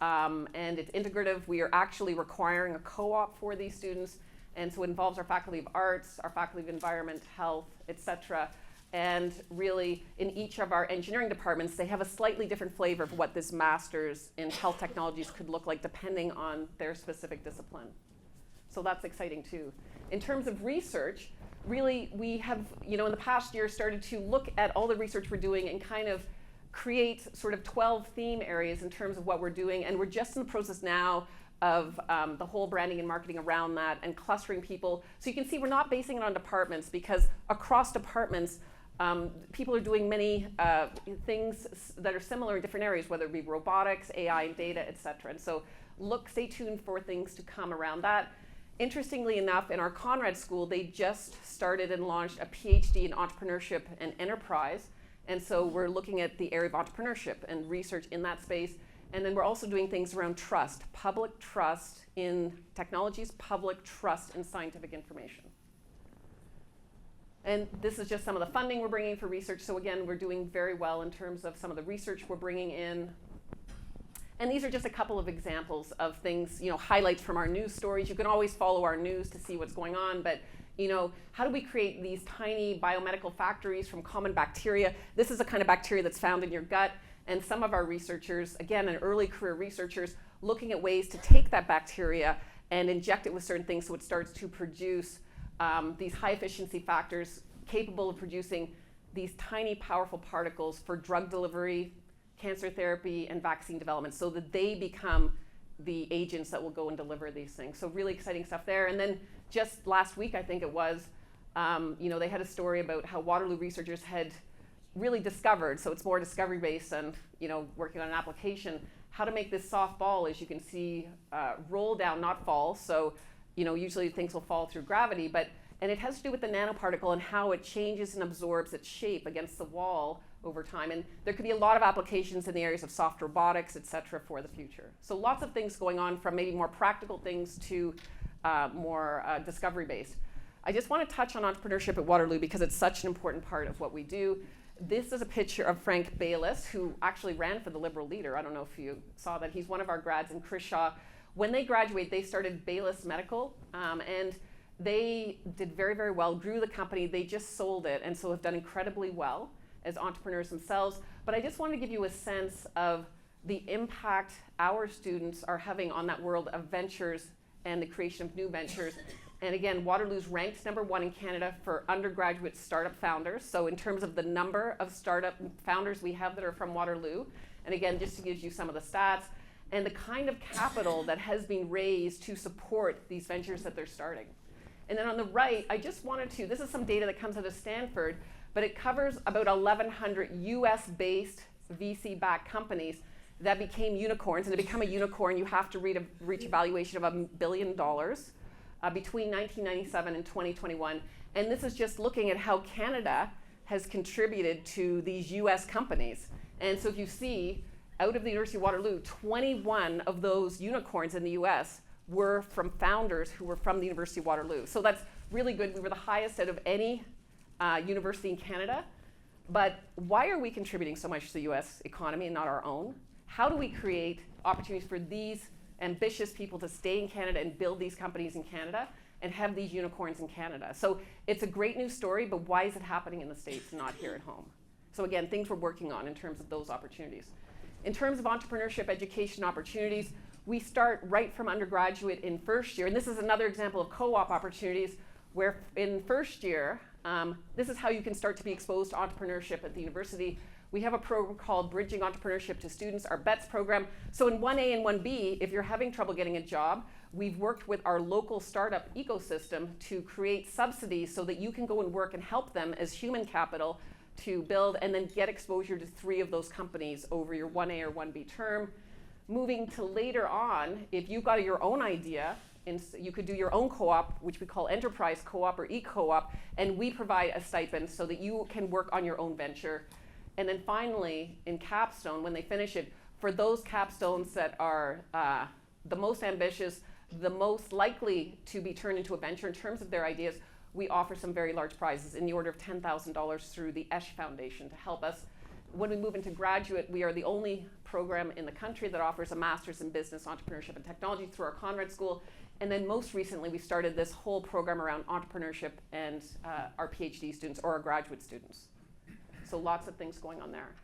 and it's integrative. We are actually requiring a co-op for these students. And so it involves our Faculty of Arts, our Faculty of Environment, Health, et cetera. And really, in each of our engineering departments, they have a slightly different flavor of what this master's in health technologies could look like depending on their specific discipline. So that's exciting too. In terms of research, really, we have, in the past year started to look at all the research we're doing and kind of create sort of 12 theme areas in terms of what we're doing. And we're just in the process now of the whole branding and marketing around that and clustering people. So you can see we're not basing it on departments because across departments, people are doing many things that are similar in different areas, whether it be robotics, AI, and data, et cetera. And so stay tuned for things to come around that. Interestingly enough, in our Conrad School, they just started and launched a PhD in entrepreneurship and enterprise. And so we're looking at the area of entrepreneurship and research in that space. And then we're also doing things around trust, public trust in technologies, public trust in scientific information. And this is just some of the funding we're bringing for research. So again, we're doing very well in terms of some of the research we're bringing in. And these are just a couple of examples of things, highlights from our news stories. You can always follow our news to see what's going on, but how do we create these tiny biomedical factories from common bacteria? This is a kind of bacteria that's found in your gut. And some of our researchers, again, and early career researchers, looking at ways to take that bacteria and inject it with certain things so it starts to produce these high efficiency factors capable of producing these tiny powerful particles for drug delivery, cancer therapy, and vaccine development, so that they become the agents that will go and deliver these things. So really exciting stuff there. And then just last week, I think it was, they had a story about how Waterloo researchers had really discovered, so it's more discovery based and working on an application, how to make this soft ball, as you can see, roll down, not fall. So usually things will fall through gravity, and it has to do with the nanoparticle and how it changes and absorbs its shape against the wall over time. And there could be a lot of applications in the areas of soft robotics, et cetera, for the future. So lots of things going on, from maybe more practical things to more discovery-based. I just want to touch on entrepreneurship at Waterloo because it's such an important part of what we do. This is a picture of Frank Bayliss, who actually ran for the Liberal leader. I don't know if you saw that. He's one of our grads, and Chris Shaw. When they graduate, they started Bayliss Medical, and they did very, very well, grew the company. They just sold it, and so have done incredibly well as entrepreneurs themselves. But I just want to give you a sense of the impact our students are having on that world of ventures and the creation of new ventures. And again, Waterloo's ranked #1 in Canada for undergraduate startup founders. So in terms of the number of startup founders we have that are from Waterloo, and again, just to give you some of the stats, and the kind of capital that has been raised to support these ventures that they're starting. And then on the right, I just wanted to, this is some data that comes out of Stanford, but it covers about 1,100 US-based VC-backed companies that became unicorns. And to become a unicorn, you have to reach a valuation of $1 billion between 1997 and 2021. And this is just looking at how Canada has contributed to these US companies. And so if you see, out of the University of Waterloo, 21 of those unicorns in the US were from founders who were from the University of Waterloo. So that's really good. We were the highest out of any university in Canada. But why are we contributing so much to the US economy and not our own? How do we create opportunities for these ambitious people to stay in Canada and build these companies in Canada and have these unicorns in Canada? So it's a great news story, but why is it happening in the States and not here at home? So again, things we're working on in terms of those opportunities. In terms of entrepreneurship education opportunities, we start right from undergraduate in first year. And this is another example of co-op opportunities where in first year, this is how you can start to be exposed to entrepreneurship at the university. We have a program called Bridging Entrepreneurship to Students, our BETS program. So in 1A and 1B, if you're having trouble getting a job, we've worked with our local startup ecosystem to create subsidies so that you can go and work and help them as human capital to build and then get exposure to 3 of those companies over your 1A or 1B term. Moving to later on, if you've got your own idea, and you could do your own co-op, which we call enterprise co-op or e-co-op, and we provide a stipend so that you can work on your own venture. And then finally, in capstone, when they finish it, for those capstones that are the most ambitious, the most likely to be turned into a venture in terms of their ideas, we offer some very large prizes in the order of $10,000 through the Esch Foundation to help us. When we move into graduate, we are the only program in the country that offers a master's in business, entrepreneurship, and technology through our Conrad School. And then most recently, we started this whole program around entrepreneurship and our PhD students or our graduate students. So lots of things going on there.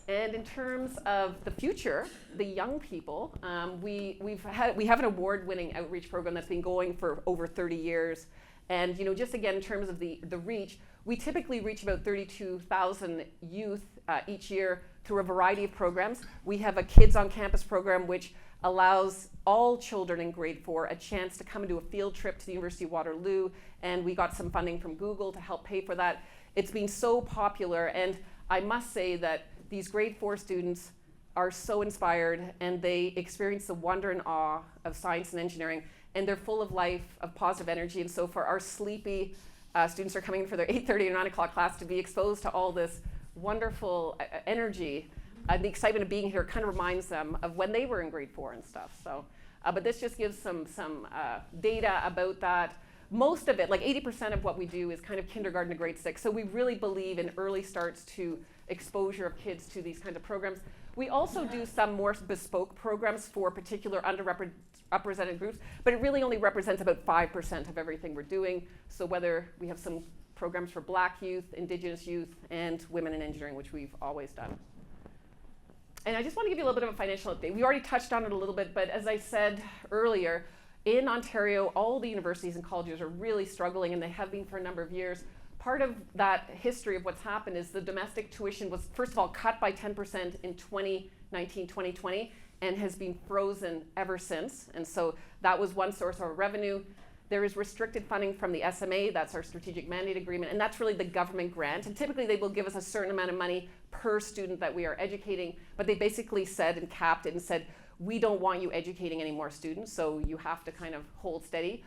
And in terms of the future, the young people, we have an award-winning outreach program that's been going for over 30 years. And just again, in terms of the reach, we typically reach about 32,000 youth each year through a variety of programs. We have a Kids on Campus program, which allows all children in grade 4 a chance to come and do a field trip to the University of Waterloo. And we got some funding from Google to help pay for that. It's been so popular, and I must say that these grade 4 students are so inspired, and they experience the wonder and awe of science and engineering, and they're full of life, of positive energy. And so for our sleepy students are coming in for their 8:30 or 9 o'clock class to be exposed to all this wonderful energy. the excitement of being here kind of reminds them of when they were in grade 4 and stuff. So, but this just gives some data about that. Most of it, like 80% of what we do is kind of kindergarten to grade 6. So we really believe in early starts to exposure of kids to these kinds of programs. We also do some more bespoke programs for particular underrepresented groups, but it really only represents about 5% of everything we're doing. So whether we have some programs for Black youth, Indigenous youth, and women in engineering, which we've always done. And I just want to give you a little bit of a financial update. We already touched on it a little bit, but as I said earlier, in Ontario, all the universities and colleges are really struggling, and they have been for a number of years. Part of that history of what's happened is the domestic tuition was, first of all, cut by 10% in 2019, 2020, and has been frozen ever since. And so that was one source of our revenue. There is restricted funding from the SMA, that's our strategic mandate agreement, and that's really the government grant. And typically they will give us a certain amount of money per student that we are educating, but they basically said and capped it and said, we don't want you educating any more students, so you have to kind of hold steady.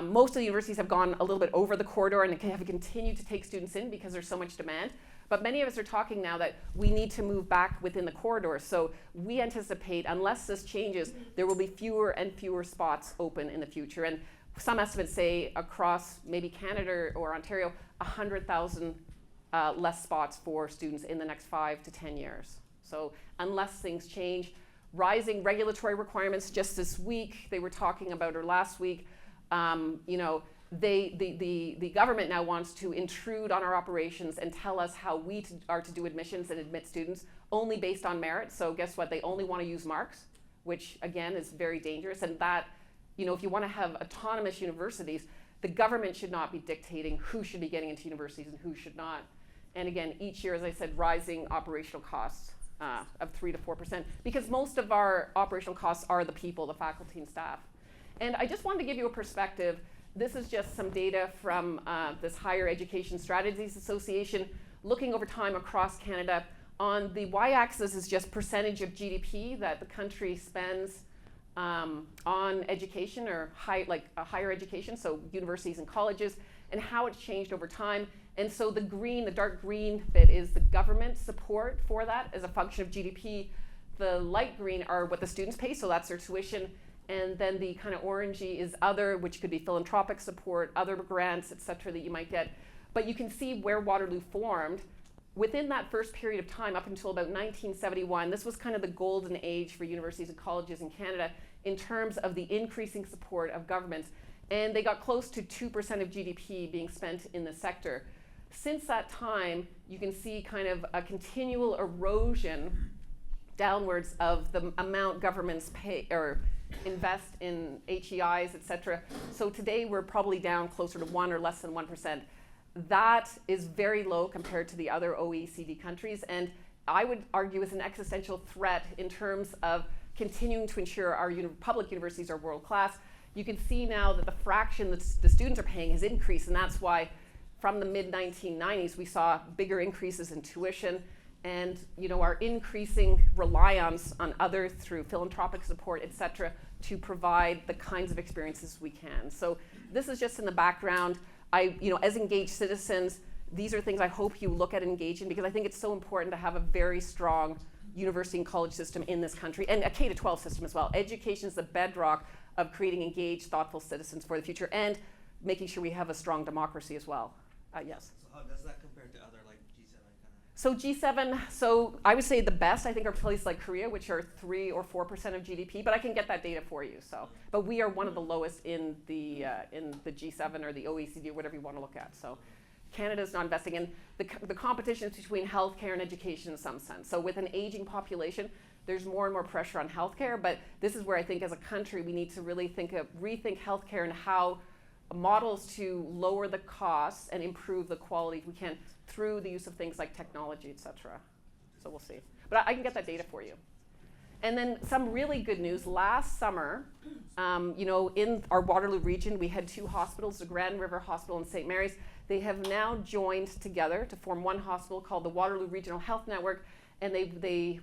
Most of the universities have gone a little bit over the corridor and have continued to take students in because there's so much demand. But many of us are talking now that we need to move back within the corridor. So we anticipate, unless this changes, there will be fewer and fewer spots open in the future. And some estimates say across maybe Canada or Ontario, 100,000 less spots for students in the next 5 to 10 years. So unless things change, rising regulatory requirements. Just this week, they were talking about, or last week, you know, the government now wants to intrude on our operations and tell us how we are to do admissions and admit students only based on merit. So guess what? They only want to use marks, which again is very dangerous. And that, you know, if you want to have autonomous universities, the government should not be dictating who should be getting into universities and who should not. And again, each year, as I said, rising operational costs of 3 to 4%, because most of our operational costs are the people, the faculty and staff. And I just wanted to give you a perspective. This is just some data from this Higher Education Strategies Association, looking over time across Canada. On the y-axis is just percentage of GDP that the country spends on education or higher education, so universities and colleges, and how it's changed over time. And so the green, the dark green bit is the government support for that as a function of GDP. The light green are what the students pay, so that's their tuition. And then the kind of orangey is other, which could be philanthropic support, other grants, et cetera, that you might get. But you can see where Waterloo formed. Within that first period of time, up until about 1971, this was kind of the golden age for universities and colleges in Canada in terms of the increasing support of governments. And they got close to 2% of GDP being spent in the sector. Since that time, you can see kind of a continual erosion downwards of the amount governments pay or invest in HEIs, et cetera. So today we're probably down closer to 1 or less than 1%. That is very low compared to the other OECD countries, and I would argue is an existential threat in terms of continuing to ensure our public universities are world class. You can see now that the fraction that the students are paying has increased, and that's why from the mid-1990s we saw bigger increases in tuition, and you know, our increasing reliance on others through philanthropic support, et cetera, to provide the kinds of experiences we can. So this is just in the background. You know, as engaged citizens, these are things I hope you look at and engage in, because I think it's so important to have a very strong university and college system in this country, and a K-12 system as well. Education is the bedrock of creating engaged, thoughtful citizens for the future, and making sure we have a strong democracy as well. Yes? So how does that compare to other like G7 kind of? So G7, so I would say the best, I think, are places like Korea, which are 3 or 4% of GDP, but I can get that data for you. So, but we are one of the lowest in the G7 or the OECD or whatever you want to look at. So Canada's not investing in, the competition is between healthcare and education in some sense. So with an aging population, there's more and more pressure on healthcare, but this is where I think as a country we need to really rethink healthcare and how models to lower the costs and improve the quality if we can through the use of things like technology, et cetera. So we'll see. But I can get that data for you. And then some really good news. Last summer, you know, in our Waterloo region, we had 2 hospitals, the Grand River Hospital and St. Mary's. They have now joined together to form one hospital called the Waterloo Regional Health Network. And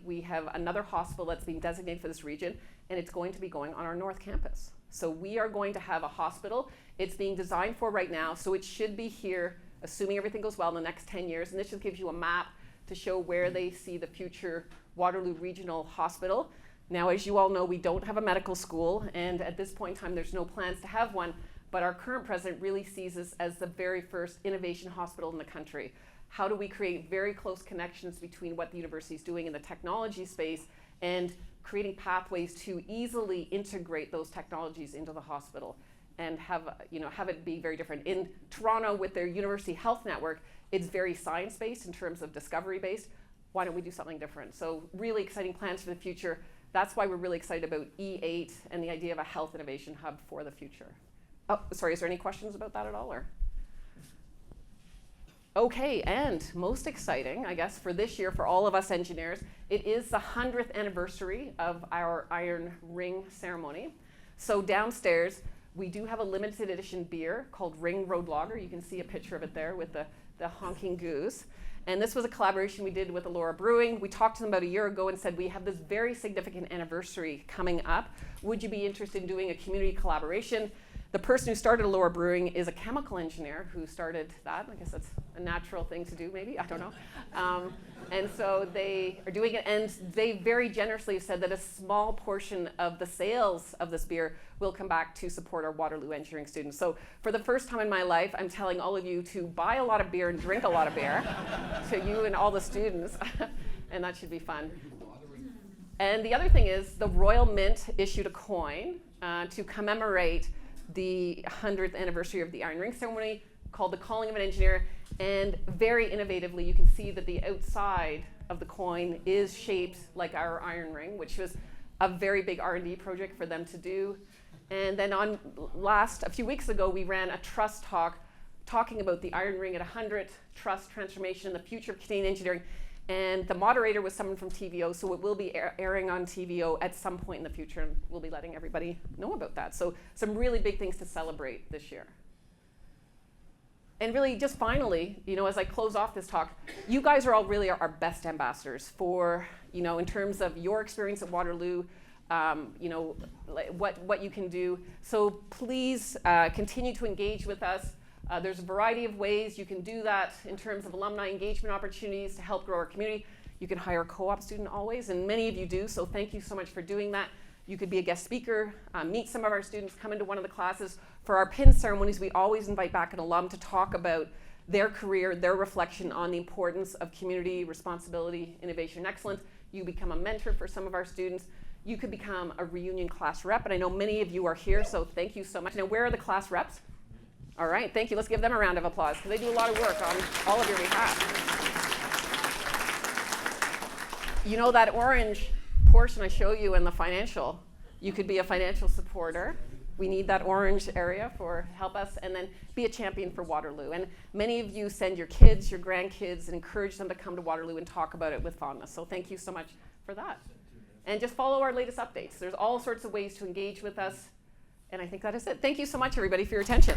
we have another hospital that's being designated for this region, and it's going to be going on our North Campus. So we are going to have a hospital. It's being designed for right now, so it should be here, assuming everything goes well, in the next 10 years. And this just gives you a map. to show where they see the future Waterloo Regional Hospital. Now, as you all know, we don't have a medical school, and at this point in time, there's no plans to have one, but our current president really sees us as the very first innovation hospital in the country. How do we create very close connections between what the university is doing in the technology space and creating pathways to easily integrate those technologies into the hospital and have it be very different. In Toronto, with their University Health Network, it's very science-based in terms of discovery-based. Why don't we do something different? So really exciting plans for the future. That's why we're really excited about E8 and the idea of a health innovation hub for the future. Oh, sorry, is there any questions about that at all? Or? Okay, and most exciting, I guess, for this year for all of us engineers, it is the 100th anniversary of our Iron Ring ceremony. So downstairs, we do have a limited edition beer called Ring Road Lager. You can see a picture of it there with the honking goose. And this was a collaboration we did with Allura Brewing. We talked to them about a year ago and said, we have this very significant anniversary coming up. Would you be interested in doing a community collaboration? The person who started Allura Brewing is a chemical engineer who started that. I guess that's a natural thing to do, maybe, I don't know. And so they are doing it, and they very generously have said that a small portion of the sales of this beer will come back to support our Waterloo engineering students. So for the first time in my life, I'm telling all of you to buy a lot of beer and drink a lot of beer, to you and all the students, and that should be fun. And the other thing is the Royal Mint issued a coin to commemorate the 100th anniversary of the Iron Ring ceremony, called The Calling of an Engineer, and very innovatively you can see that the outside of the coin is shaped like our iron ring, which was a very big R&D project for them to do. And then a few weeks ago, we ran a trust talk talking about the Iron Ring at 100, trust transformation, the future of Canadian engineering. And the moderator was someone from TVO, so it will be airing on TVO at some point in the future, and we'll be letting everybody know about that. So some really big things to celebrate this year. And really, just finally, as I close off this talk, you guys are all really our best ambassadors for, in terms of your experience at Waterloo, what you can do. So please continue to engage with us. There's a variety of ways you can do that in terms of alumni engagement opportunities to help grow our community. You can hire a co-op student always, and many of you do, so thank you so much for doing that. You could be a guest speaker, meet some of our students, come into one of the classes. For our pin ceremonies, we always invite back an alum to talk about their career, their reflection on the importance of community, responsibility, innovation, and excellence. You become a mentor for some of our students. You could become a reunion class rep, and I know many of you are here, so thank you so much. Now, where are the class reps? All right, thank you. Let's give them a round of applause, because they do a lot of work on all of your behalf. That orange portion I show you in the financial, you could be a financial supporter. We need that orange area for help us, and then be a champion for Waterloo. And many of you send your kids, your grandkids, and encourage them to come to Waterloo and talk about it with fondness. So thank you so much for that. And just follow our latest updates. There's all sorts of ways to engage with us. And I think that is it. Thank you so much, everybody, for your attention.